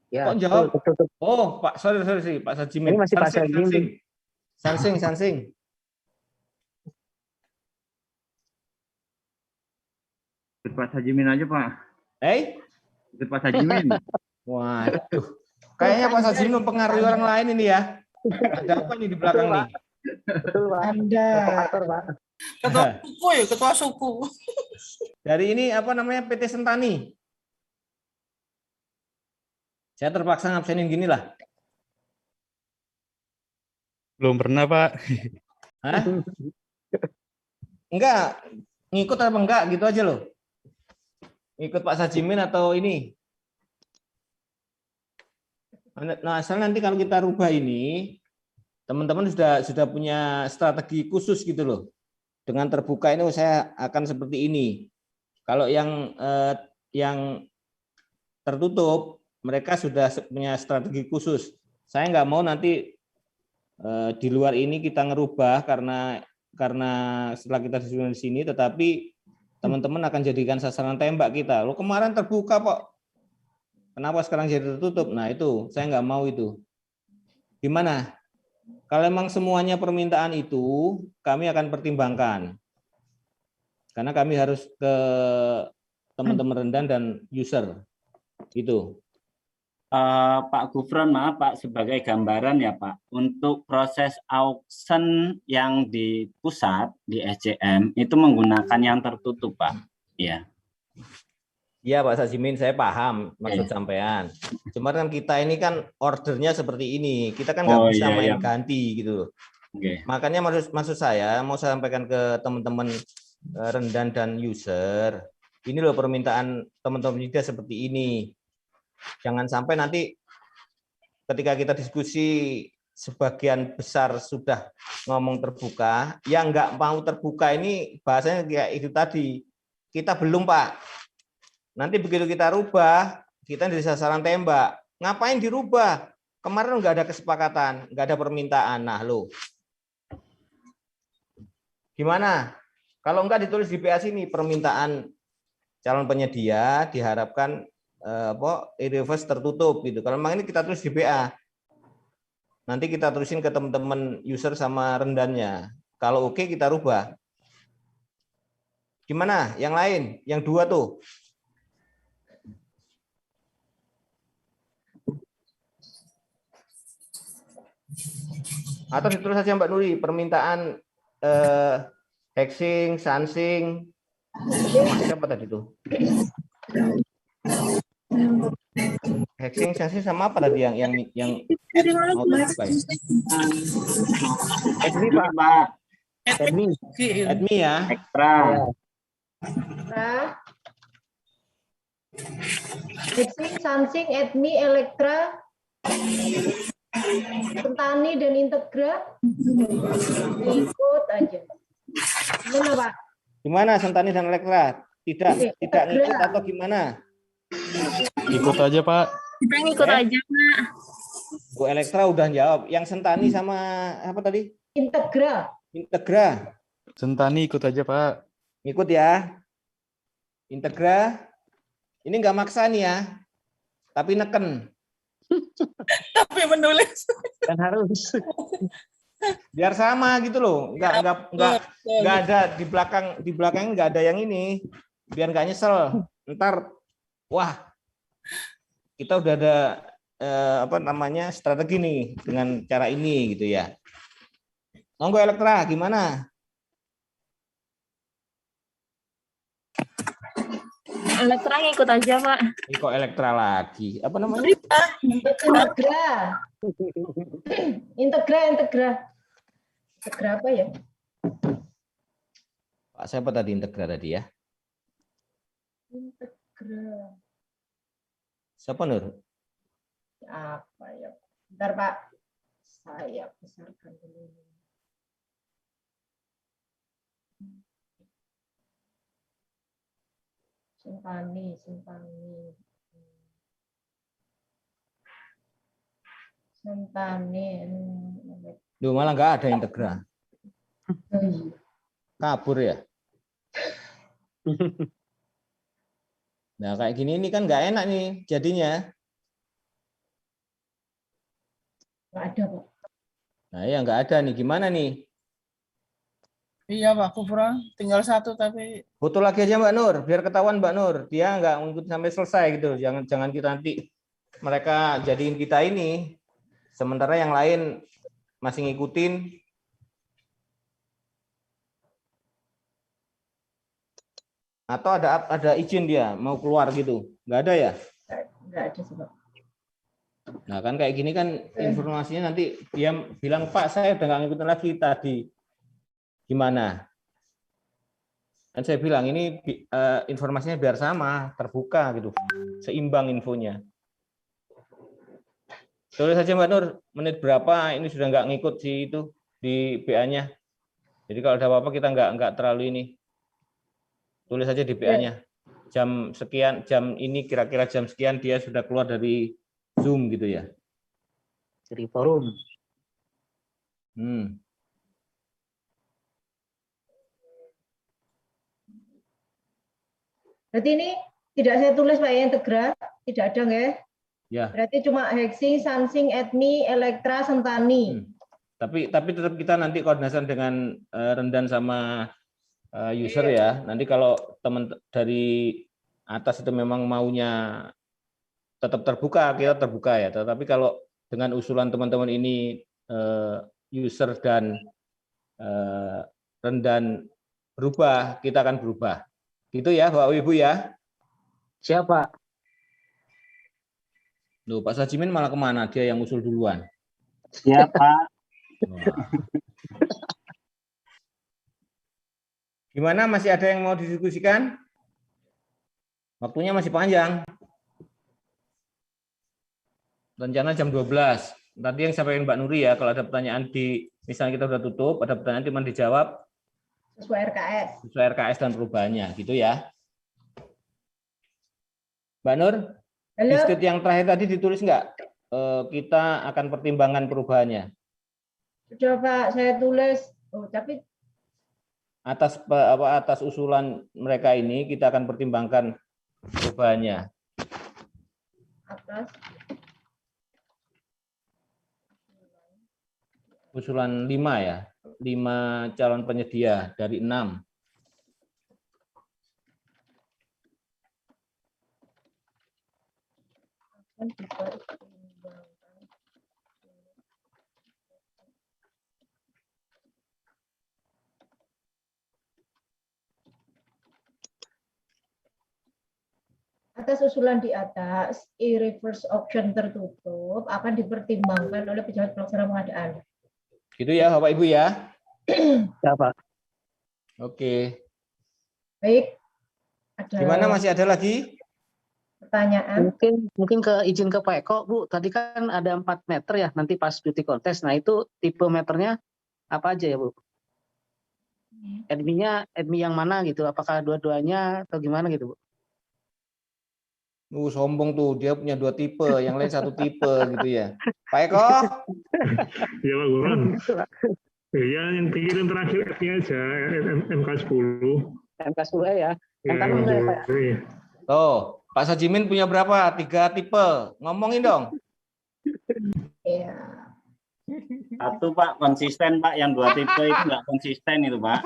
Speaker 8: Ya,
Speaker 1: kok jawab? Oh, Pak, sorry, Pak Sajimin.
Speaker 8: Ini masih Pak Sajimin.
Speaker 1: Sansing.
Speaker 5: Pak Sajimin aja Pak. Pak Sajimin.
Speaker 1: Waduh. Kayaknya Pak Sajimin mempengaruhi orang lain ini ya. Ada apa nih di belakang nih?
Speaker 8: Betul Pak.
Speaker 2: Anda.
Speaker 10: Ketua suku ya, ketua suku.
Speaker 1: Dari ini apa namanya PT Sentani. Saya terpaksa ngabsenin gini lah.
Speaker 4: Belum pernah Pak.
Speaker 1: Hah? Enggak, ngikut apa enggak gitu aja loh. Ikut Pak Sajimin atau ini. Nah, asal nanti kalau kita rubah ini, teman-teman sudah punya strategi khusus gitu loh. Dengan terbuka ini saya akan seperti ini. Kalau yang tertutup, mereka sudah punya strategi khusus. Saya nggak mau nanti di luar ini kita ngerubah karena setelah kita diskusi di sini, tetapi teman-teman akan jadikan sasaran tembak kita. Lo kemarin terbuka kok, kenapa sekarang jadi tertutup? Nah itu saya nggak mau itu. Gimana? Kalau memang semuanya permintaan itu, kami akan pertimbangkan. Karena kami harus ke teman-teman rendan dan user. Gitu.
Speaker 5: Pak Gufron, maaf Pak, sebagai gambaran ya Pak, untuk proses auction yang di pusat, di SCM, itu menggunakan yang tertutup Pak. Ya.
Speaker 1: Iya Pak Sajimin, saya paham maksud sampean. Cuma kan kita ini kan ordernya seperti ini, kita kan nggak bisa main ganti gitu. Makanya maksud saya mau saya sampaikan ke teman-teman rendan dan user, ini loh permintaan teman-teman juga seperti ini. Jangan sampai nanti ketika kita diskusi sebagian besar sudah ngomong terbuka, yang nggak mau terbuka ini bahasanya kayak itu tadi. Kita belum Pak. Nanti begitu kita rubah, kita di sasaran tembak. Ngapain dirubah? Kemarin nggak ada kesepakatan, nggak ada permintaan. Nah lo, gimana? Kalau enggak ditulis di PA sini permintaan calon penyedia diharapkan e-reverse tertutup gitu. Kalau memang ini kita tulis di PA, nanti kita tulisin ke teman-teman user sama rendannya. Kalau oke kita rubah. Gimana? Yang lain, yang dua tuh. Atau ditulis saja Mbak Nuri, permintaan hexing, sansing, siapa tadi tuh? Hexing, sansing sama apa tadi yang mau terbuka ya? Admi Pak. Admi ya.
Speaker 5: Ekstra.
Speaker 2: Hexing, sansing, admi, elektra, Sentani dan Integra ikut aja. Gimana Pak?
Speaker 1: Gimana Sentani dan Elektra? Tidak ngikut atau gimana?
Speaker 4: Ikut aja Pak.
Speaker 6: Kita ngikut aja Pak.
Speaker 1: Bu Elektra udah jawab. Yang Sentani sama apa tadi?
Speaker 2: Integra.
Speaker 4: Sentani ikut aja Pak.
Speaker 1: Ikut ya. Integra. Ini nggak maksa nih ya. Tapi neken.
Speaker 10: Tapi menulis
Speaker 1: Dan harus biar sama gitu loh, nggak ada di belakang nggak ada yang ini, biar nggak nyesel ntar wah kita udah ada strategi nih dengan cara ini gitu ya. Monggo Elektra gimana?
Speaker 6: Elektra ngikut aja Pak.
Speaker 1: Ini kok Elektra lagi? Apa namanya?
Speaker 2: Integra apa ya?
Speaker 1: Pak siapa tadi Integra tadi ya?
Speaker 2: Integra.
Speaker 1: Siapa Nur?
Speaker 2: Apa ya? Bentar Pak. Saya besarkan dulu. Sentani.
Speaker 1: Duh, malah nggak ada Integra. Kabur ya. Nah kayak gini ini kan nggak enak nih jadinya.
Speaker 2: Nggak ada Pak.
Speaker 1: Nah ya nggak ada nih, gimana nih?
Speaker 10: iya Pak Gufron, tinggal satu tapi
Speaker 1: Foto lagi aja Mbak Nur, biar ketahuan Mbak Nur. Dia nggak ngikut sampai selesai gitu. Jangan kita nanti mereka jadiin kita ini. Sementara yang lain masih ngikutin. Atau ada izin dia mau keluar gitu. Nggak ada ya?
Speaker 2: Nggak ada sih Pak.
Speaker 1: Nah kan kayak gini kan informasinya nanti dia bilang Pak saya udah nggak ngikutin lagi tadi. Gimana? Dan saya bilang ini informasinya biar sama, terbuka gitu, seimbang infonya. Tulis saja Mbak Nur, menit berapa ini sudah nggak ngikut si itu di BA-nya. Jadi kalau ada apa-apa kita nggak terlalu ini. Tulis saja di BA-nya. Jam sekian, jam ini kira-kira jam sekian dia sudah keluar dari Zoom gitu ya.
Speaker 8: Dari forum.
Speaker 2: Berarti ini tidak saya tulis Pak ya, Integra, tidak ada nggak ya?
Speaker 1: Ya.
Speaker 2: Berarti cuma Hexing, Sansing, Etni, Elektra, Sentani.
Speaker 1: Tapi tetap kita nanti koordinasi dengan Rendan sama user ya. Nanti kalau teman dari atas itu memang maunya tetap terbuka, kita terbuka ya. Tetapi kalau dengan usulan teman-teman ini user dan Rendan berubah, kita akan berubah. Gitu ya, Bapak Ibu ya.
Speaker 8: Siapa?
Speaker 1: Loh, Pak Sajimin malah kemana? Dia yang usul duluan.
Speaker 5: Siapa?
Speaker 1: Gimana, masih ada yang mau didiskusikan? Waktunya masih panjang. Rencana jam 12. Nanti yang sampaikan Mbak Nuri ya, kalau ada pertanyaan misalnya kita sudah tutup, ada pertanyaan cuma dijawab
Speaker 2: sesuai RKS.
Speaker 1: Sesuai RKS dan perubahannya, gitu ya. Mbak Nur, di state yang terakhir tadi ditulis nggak? Kita akan pertimbangkan perubahannya.
Speaker 2: Sudah Pak, saya tulis. Oh, tapi
Speaker 1: atas usulan mereka ini kita akan pertimbangkan perubahannya.
Speaker 2: Atas
Speaker 1: usulan 5 ya, 5 calon penyedia dari 6.
Speaker 2: Atas usulan di atas, e-reverse auction tertutup akan dipertimbangkan oleh pejabat pelaksana pengadaan.
Speaker 1: Gitu ya, Bapak Ibu ya.
Speaker 8: Ya, Pak.
Speaker 1: Oke.
Speaker 2: Baik.
Speaker 1: Gimana, masih ada lagi
Speaker 2: pertanyaan?
Speaker 8: Mungkin izin ke Pak Eko, Bu. Tadi kan ada 4 meter ya, nanti pas beauty contest. Nah, itu tipe meternya apa aja ya, Bu? Admin yang mana gitu? Apakah dua-duanya atau gimana gitu, Bu?
Speaker 1: Sombong tuh, dia punya 2 tipe, yang lain 1 tipe gitu ya. Pak Eko?
Speaker 7: Ya Pak Guru. Ya, yang pikiran terakhir aja MK10.
Speaker 8: MK10 ya. Yang kanan enggak ya, Pak?
Speaker 1: Tuh, Pak Sajimin punya berapa? 3 tipe. Ngomongin dong.
Speaker 2: Iya.
Speaker 5: 1 Pak, konsisten Pak. Yang 2 tipe itu nggak konsisten itu Pak.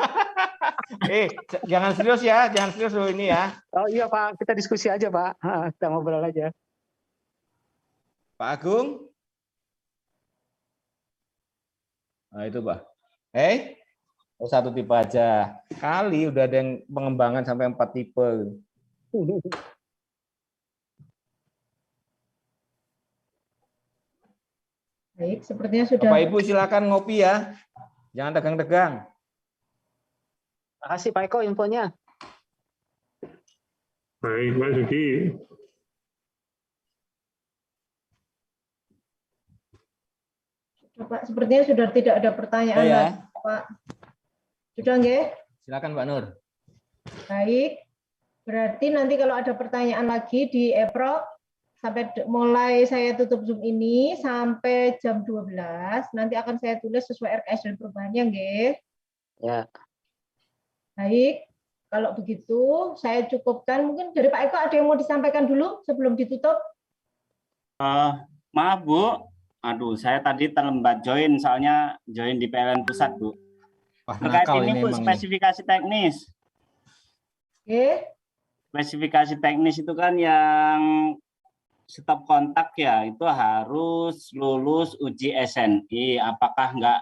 Speaker 1: Jangan serius ya, jangan serius loh ini ya.
Speaker 8: Oh iya Pak, kita diskusi aja Pak. Kita ngobrol aja.
Speaker 1: Pak Agung? Nah itu Pak. 1 tipe aja. Kali udah ada yang pengembangan sampai 4 tipe.
Speaker 2: Baik, sepertinya sudah.
Speaker 1: Bapak Ibu silakan ngopi ya. Jangan tegang-tegang.
Speaker 8: Makasih Pak Eko infonya.
Speaker 7: Baik, Pak Sugi.
Speaker 2: Pak, sepertinya sudah tidak ada pertanyaan
Speaker 1: ya.
Speaker 2: lagi, Pak. Sudah nggih?
Speaker 1: Silakan Mbak Nur.
Speaker 2: Baik. Berarti nanti kalau ada pertanyaan lagi di EPRO, sampai mulai saya tutup Zoom ini sampai jam 12, nanti akan saya tulis sesuai RKS dan perubahannya, nggih?
Speaker 8: Ya.
Speaker 2: Baik, kalau begitu saya cukupkan. Mungkin dari Pak Eko ada yang mau disampaikan dulu sebelum ditutup?
Speaker 5: Maaf Bu, aduh saya tadi terlambat join, soalnya join di PLN Pusat Bu. Terkait ini Bu, spesifikasi teknis.
Speaker 2: Oke.
Speaker 5: Spesifikasi teknis itu kan yang stop kontak ya, itu harus lulus uji SNI. Apakah nggak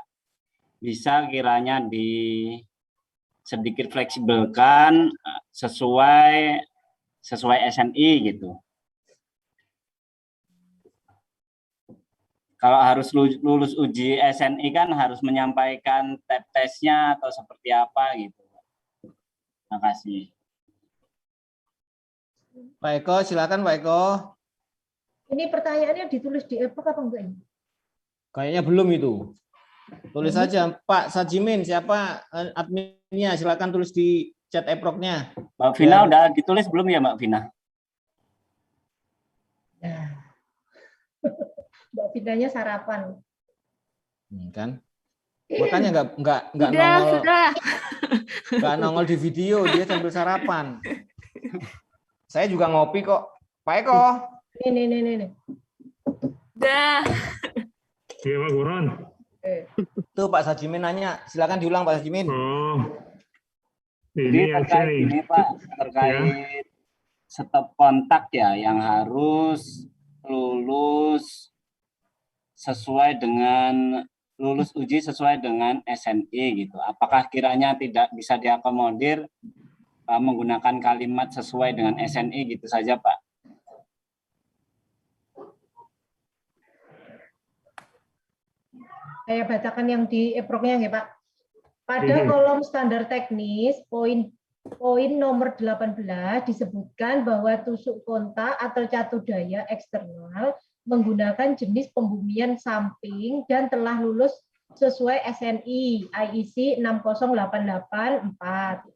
Speaker 5: bisa kiranya sedikit fleksibelkan sesuai SNI gitu. Kalau harus lulus uji SNI kan harus menyampaikan tab tesnya atau seperti apa gitu. Terima kasih.
Speaker 1: Pak Eko, silakan Pak Eko.
Speaker 2: Ini pertanyaannya ditulis di EPRO apa enggak ini?
Speaker 1: Kayaknya belum itu. Tulis saja Pak Sajimin, siapa adminnya, silakan tulis di chat EPRO-nya.
Speaker 5: Mbak Vina udah ditulis belum ya Mbak Vina?
Speaker 2: Mbak Vinanya sarapan.
Speaker 1: Kan? Makanya nggak nongol di video, dia sambil sarapan. Saya juga ngopi kok. Pak Eko.
Speaker 2: Nih.
Speaker 6: Dah.
Speaker 7: Iya Pak Buron.
Speaker 1: Tuh Pak Sajimin nanya, silakan diulang Pak Sajimin.
Speaker 7: Oh,
Speaker 5: Jadi
Speaker 7: ini aja
Speaker 5: terkait
Speaker 7: nih.
Speaker 5: ini Pak, terkait stop kontak ya yang harus lulus uji sesuai dengan SNI gitu. Apakah kiranya tidak bisa diakomodir menggunakan kalimat sesuai dengan SNI gitu saja Pak?
Speaker 2: Saya bacakan yang di EPROK-nya ya Pak. Pada kolom standar teknis, poin nomor 18 disebutkan bahwa tusuk kontak atau catu daya eksternal menggunakan jenis pembumian samping dan telah lulus sesuai SNI IEC 60884.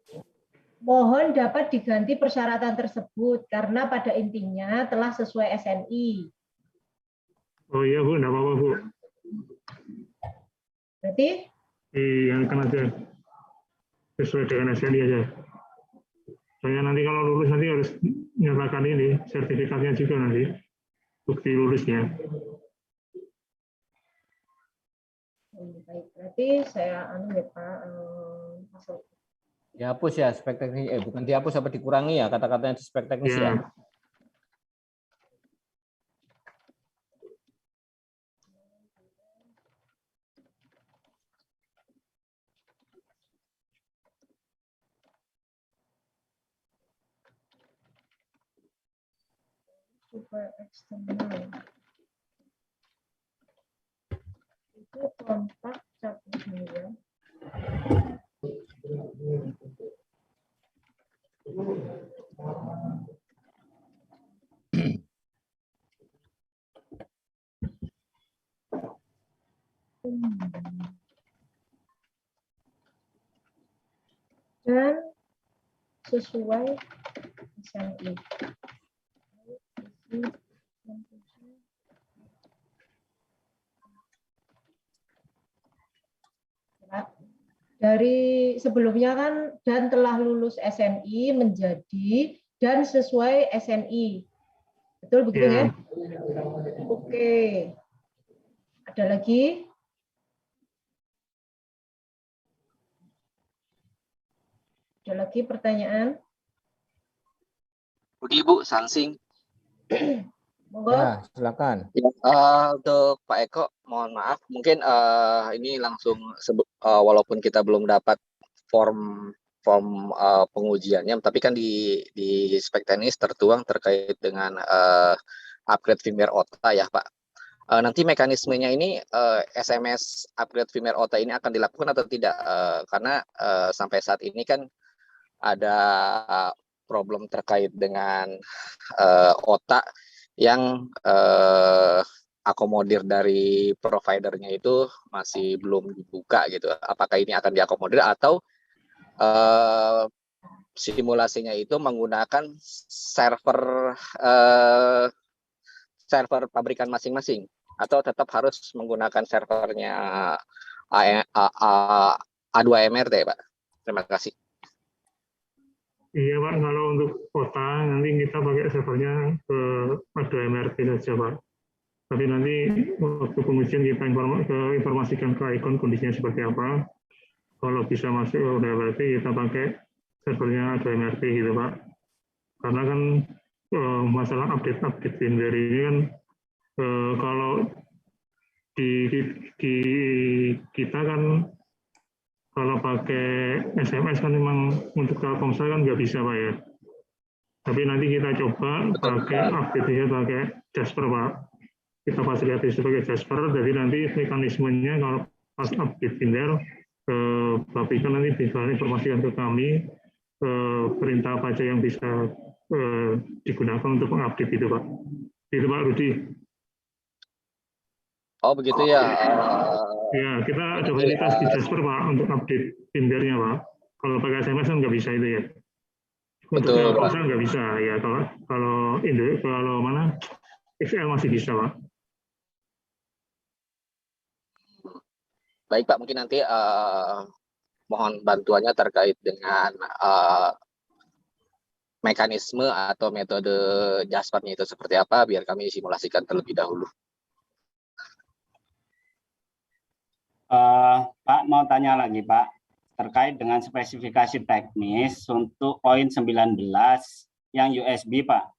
Speaker 2: Mohon dapat diganti persyaratan tersebut karena pada intinya telah sesuai SNI.
Speaker 7: Oh iya Bu, enggak apa-apa Bu.
Speaker 2: Berarti
Speaker 7: Yang kan aja sesuai dengan SNI aja. Soalnya nanti kalau lulus nanti harus nyatakan ini sertifikatnya juga nanti bukti lulusnya.
Speaker 2: baik, berarti saya ya Pak masuk.
Speaker 1: Dihapus ya spek teknis, bukan dihapus apa dikurangi ya kata-katanya di spek teknis ya.
Speaker 2: Super eksternal. Itu kontak catu daya. Dan sesuai SNI. Dari sebelumnya kan dan telah lulus SNI menjadi dan sesuai SNI. Betul begitu ya? Oke. Ada lagi? Ada lagi pertanyaan?
Speaker 9: Budi Bu, Sansing.
Speaker 2: Monggo.
Speaker 1: Ya, silakan.
Speaker 9: Ya, untuk Pak Eko, mohon maaf, mungkin ini langsung walaupun kita belum dapat form pengujiannya, tapi kan di spek teknis tertuang terkait dengan upgrade firmware OTA ya Pak. Nanti mekanismenya ini SMS upgrade firmware OTA ini akan dilakukan atau tidak? Karena sampai saat ini kan ada problem terkait dengan OTA yang akomodir dari providernya itu masih belum dibuka gitu. Apakah ini akan diakomodir atau simulasinya itu menggunakan server pabrikan masing-masing atau tetap harus menggunakan servernya A2MRT Pak? Terima kasih.
Speaker 7: Iya Pak, kalau untuk kota nanti kita pakai servernya ke A2MRT saja Pak. Tapi nanti waktu pengujian kita informasikan ke Icon kondisinya seperti apa. Kalau bisa masuk udah berarti kita pakai servernya A2MRT gitu Pak. Karena kan masalah update firmware ini kan kalau di kita kan kalau pakai SMS kan memang untuk Telkomsel kan nggak bisa Pak ya. Tapi nanti kita coba pakai update-nya pakai Jasper Pak. Kita fasilitasi sebagai Jasper, jadi nanti mekanismenya kalau pas update firmware, pabrikan nanti bisa informasikan ke kami perintah apa aja yang bisa digunakan untuk mengupdate itu Pak. Itu Pak Rudi.
Speaker 9: Oh begitu ya.
Speaker 7: Ya, kita ada fasilitas di Jasper Pak untuk update firmware-nya Pak. Kalau pakai SMS kan nggak bisa itu ya. Untuk Telkomsel nggak bisa ya. Kalau mana XL masih bisa Pak.
Speaker 9: Baik Pak, mungkin nanti mohon bantuannya terkait dengan mekanisme atau metode Jaspernya itu seperti apa, biar kami simulasikan terlebih dahulu.
Speaker 5: Pak mau tanya lagi Pak, terkait dengan spesifikasi teknis untuk poin 19 yang USB Pak.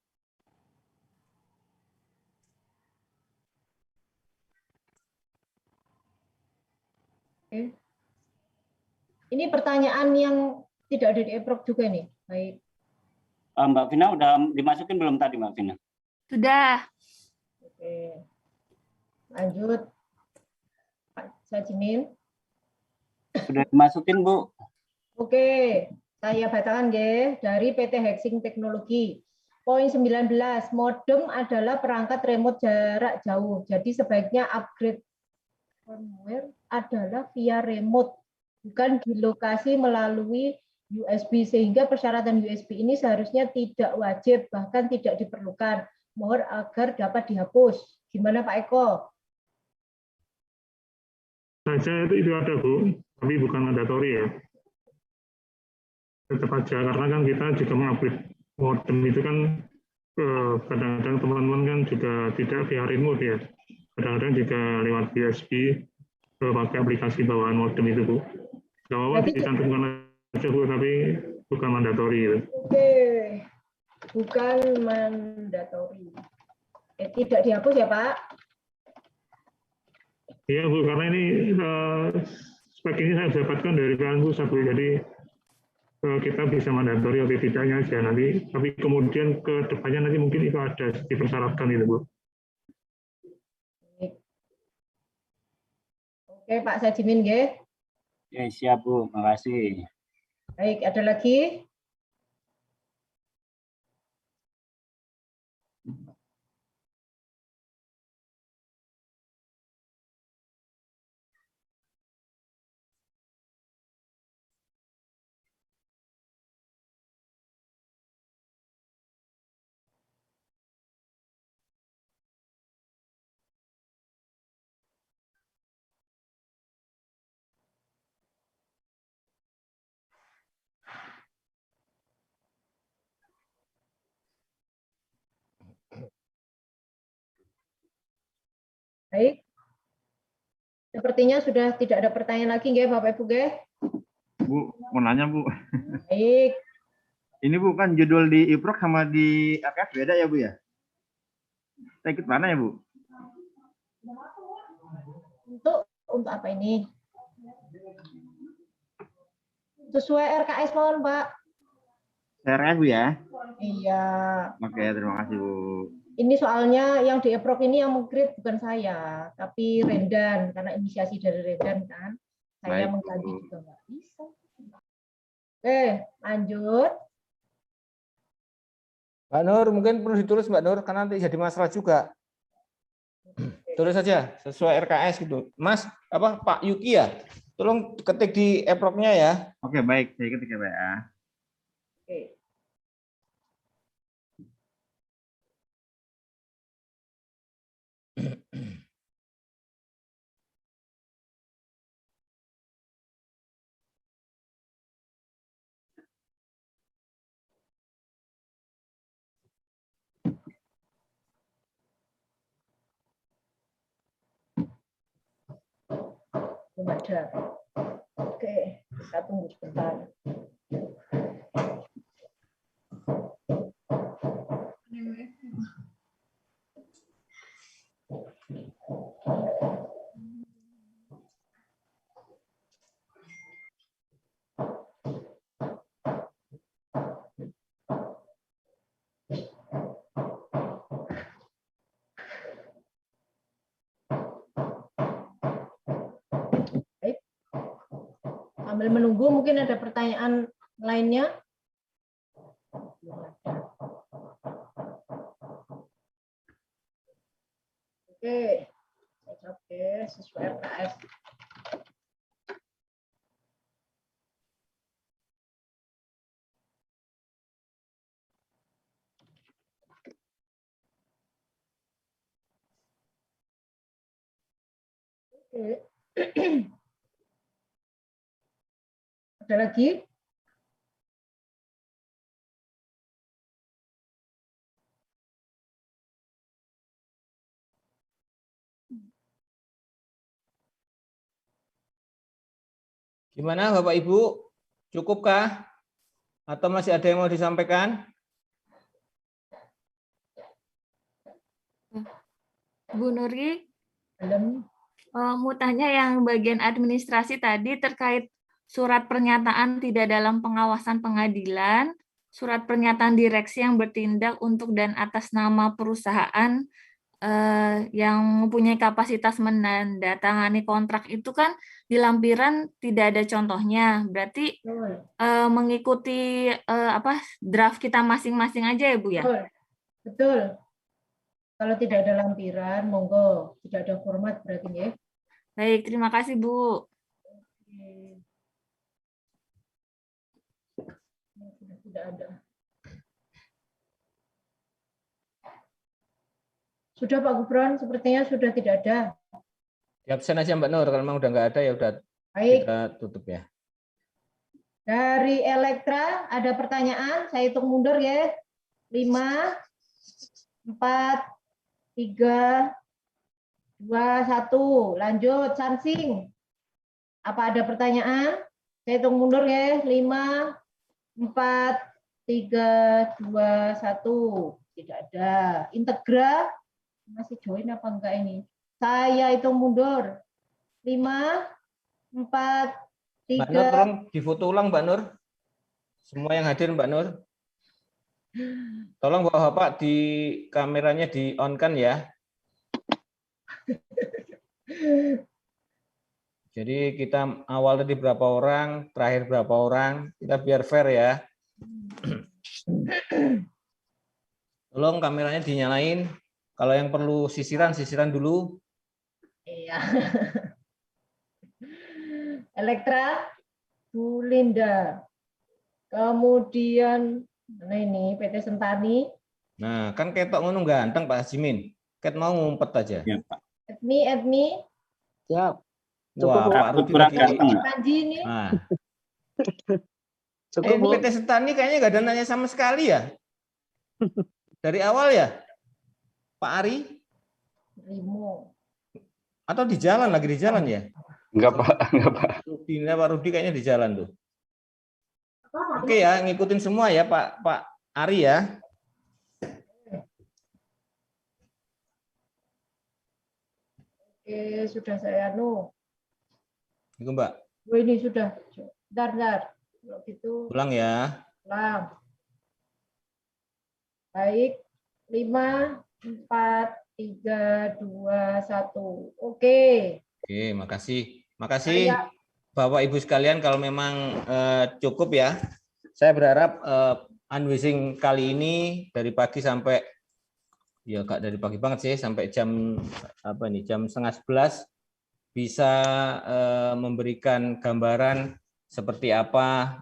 Speaker 2: Oke. Ini pertanyaan yang tidak ada di EPROC juga nih. Baik.
Speaker 5: Mbak Vina udah dimasukin belum tadi Mbak Vina?
Speaker 6: Sudah.
Speaker 2: Oke. Lanjut. Pak Sajimin.
Speaker 5: Sudah dimasukin Bu.
Speaker 2: Oke, saya bacakan ya dari PT Hexing Teknologi. Poin 19, modem adalah perangkat remote jarak jauh. Jadi sebaiknya upgrade firmware adalah via remote, bukan di lokasi melalui USB, sehingga persyaratan USB ini seharusnya tidak wajib, bahkan tidak diperlukan. Mohon agar dapat dihapus. Gimana Pak Eko?
Speaker 7: Saja itu ada Bu, tapi bukan mandatory ya. Tetap aja, karena kan kita juga mengupgrade modem itu kan kadang-kadang teman-teman kan juga tidak via remote ya. Kadang-kadang juga lewat USB pakai aplikasi bawaan modem itu Bu. Gak apa-apa dicantumkan aja Bu, tapi bukan mandatory itu.
Speaker 2: Oke, bukan mandatory. Tidak dihapus ya Pak?
Speaker 7: Iya Bu, karena ini spek ini saya dapatkan dari kalian Bu, jadi kita bisa mandatori atau tidaknya aja nanti, tapi kemudian ke depannya nanti mungkin itu ada dipersyaratkan itu Bu.
Speaker 2: Oke Pak Sajimin ya.
Speaker 5: Ya, siap Bu, makasih.
Speaker 2: Baik, ada lagi? Baik. Sepertinya sudah tidak ada pertanyaan lagi nggih Bapak Ibu nggih.
Speaker 11: Bu, mau nanya Bu.
Speaker 2: Baik.
Speaker 11: Ini Bu kan judul di IPROK sama di AKF beda ya Bu ya? Saya ikut mana ya Bu?
Speaker 2: Untuk apa ini? Sesuai RKS mohon Pak.
Speaker 11: RKS Bu ya?
Speaker 2: Iya.
Speaker 11: Oke, terima kasih Bu.
Speaker 2: Ini soalnya yang di EPROK ini yang mengkrit bukan saya, tapi Rendan, karena inisiasi dari Rendan kan. Saya
Speaker 11: Baik,
Speaker 2: mengganti
Speaker 11: Bu.
Speaker 2: juga nggak bisa. Oke, lanjut.
Speaker 1: Mbak Nur, mungkin perlu ditulis Mbak Nur, karena nanti jadi masalah juga. Tulis saja sesuai RKS gitu. Mas, Pak Yuki ya? Tolong ketik di EPROK-nya ya.
Speaker 11: Oke, baik. Saya ketik ya Pak ya.
Speaker 2: Oke. Belum ada. Oke, kita tunggu sebentar. Baik. Sambil menunggu mungkin ada pertanyaan lainnya. Oke, oke, sesuai RKS. Oke. Ada lagi?
Speaker 1: Gimana Bapak Ibu? Cukupkah? Atau masih ada yang mau disampaikan?
Speaker 6: Bu Nuri,
Speaker 2: Belum.
Speaker 6: mau tanya yang bagian administrasi tadi terkait surat pernyataan tidak dalam pengawasan pengadilan, surat pernyataan direksi yang bertindak untuk dan atas nama perusahaan yang mempunyai kapasitas menandatangani kontrak itu kan di lampiran tidak ada contohnya. Berarti mengikuti draft kita masing-masing aja ya Bu ya?
Speaker 2: Betul. Betul. Kalau tidak ada lampiran, monggo. Tidak ada format berarti ya.
Speaker 6: Baik, terima kasih Bu.
Speaker 2: Tidak ada. Sudah Pak Gufron, sepertinya sudah tidak ada.
Speaker 1: Di absen aja Mbak Nur, kalau memang udah nggak ada ya udah
Speaker 2: Baik.
Speaker 1: kita tutup ya.
Speaker 2: Dari Elektra ada pertanyaan, saya hitung mundur ya. 5, 4, 3, 2, 1. Lanjut, Sansing. Apa ada pertanyaan? Saya hitung mundur ya. 5, 4, 3, 2, 1. Tidak ada. Integra masih join apa enggak ini? Saya hitung mundur. 5, 4, 3.
Speaker 1: Mbak Nur, tolong difoto ulang Mbak Nur. Semua yang hadir Mbak Nur. Tolong Bapak di kameranya di on kan ya. Jadi kita awal tadi berapa orang, terakhir berapa orang, kita biar fair ya. Tolong kameranya dinyalain. Kalau yang perlu sisiran, sisiran dulu.
Speaker 2: Iya. Elektra, Bu Linda. Kemudian mana ini PT Sentani.
Speaker 1: Nah, kan ketok ngono ganteng Pak Hajimin. Ket mau ngumpet aja.
Speaker 5: Ya, Pak.
Speaker 2: Admi.
Speaker 8: Siap.
Speaker 1: Wah, Pak Rudi lagi.
Speaker 2: Panji ini.
Speaker 1: Nah.
Speaker 8: Cukup, Bu.
Speaker 1: PT Sentani kayaknya nggak ada nanya sama sekali ya. Dari awal ya, Pak Ari?
Speaker 2: Rimo.
Speaker 1: Atau di jalan, lagi di jalan ya?
Speaker 3: Enggak Pak, enggak Pak.
Speaker 1: Pak Rudi kayaknya di jalan tuh. Oke ya, ngikutin semua ya Pak Ari ya.
Speaker 2: Oke, sudah saya
Speaker 1: Itu Mbak.
Speaker 2: Oh, ini sudah. Bentar. Kalau gitu.
Speaker 1: Ulang ya.
Speaker 2: Ulang. Baik. 5, 4, 3, 2, 1. Oke.
Speaker 1: Oke, makasih. Makasih Bapak Ibu sekalian, kalau memang cukup ya. Saya berharap unwishing kali ini dari pagi sampai ya Kak, dari pagi banget sih sampai jam jam 10:30 bisa memberikan gambaran seperti apa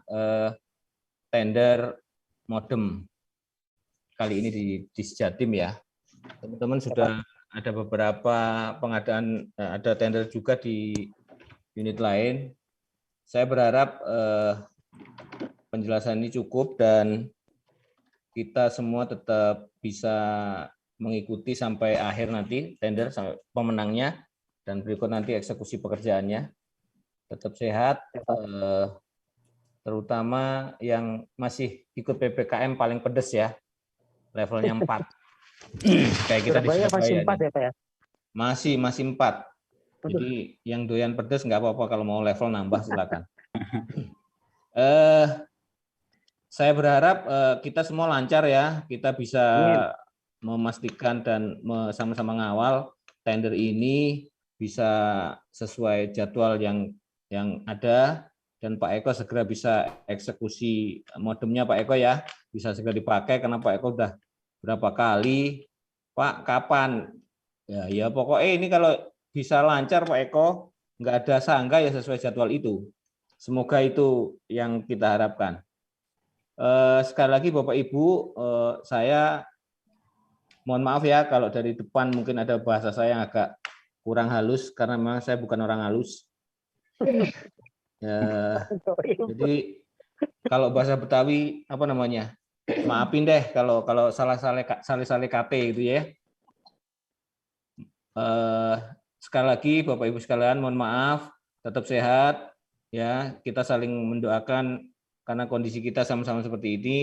Speaker 1: tender modem kali ini di Sejatim ya. Teman-teman sudah ada beberapa pengadaan, ada tender juga di unit lain. Saya berharap penjelasan ini cukup dan kita semua tetap bisa mengikuti sampai akhir nanti tender sampai pemenangnya dan berikut nanti eksekusi pekerjaannya. Tetap sehat, terutama yang masih ikut PPKM paling pedes ya, levelnya 4. Kayak kita di Surabaya
Speaker 8: masih 4 ya Pak ya?
Speaker 1: Masih 4. Jadi yang doyan pedes nggak apa-apa, kalau mau level nambah silakan. Saya berharap kita semua lancar ya, kita bisa memastikan dan sama-sama mengawal tender ini bisa sesuai jadwal yang ada, dan Pak Eko segera bisa eksekusi modemnya Pak Eko ya, bisa segera dipakai karena Pak Eko udah berapa kali, Pak kapan? Ya pokoknya ini kalau bisa lancar Pak Eko, nggak ada sangga ya sesuai jadwal itu. Semoga itu yang kita harapkan. Sekali lagi Bapak Ibu, saya mohon maaf ya kalau dari depan mungkin ada bahasa saya yang agak kurang halus karena memang saya bukan orang halus. Jadi kalau bahasa Betawi apa namanya? Maafin deh kalau salah-salah KP gitu ya. Sekali lagi Bapak Ibu sekalian mohon maaf, tetap sehat ya. Kita saling mendoakan karena kondisi kita sama-sama seperti ini.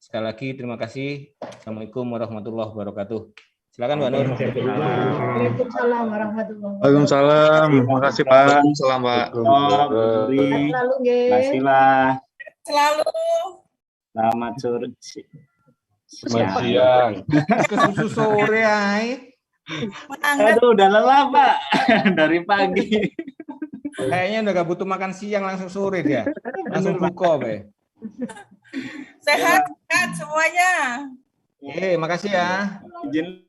Speaker 1: Sekali lagi terima kasih. Assalamualaikum warahmatullahi wabarakatuh. Silakan Mbak Nur.
Speaker 2: Waalaikumsalam warahmatullahi wabarakatuh.
Speaker 4: Waalaikumsalam. Terima kasih Pak. Salam Pak.
Speaker 2: Selalu nggih.
Speaker 5: Kasihlah.
Speaker 10: Selalu.
Speaker 5: Selamat sore.
Speaker 3: Selamat siang.
Speaker 1: Ke susu sore ay.
Speaker 5: Aduh, udah lelah Pak dari pagi.
Speaker 1: Kayaknya udah gak butuh makan siang, langsung sore dia. Langsung buka, Be.
Speaker 10: Sehat semuanya.
Speaker 1: Makasih ya.
Speaker 5: Izin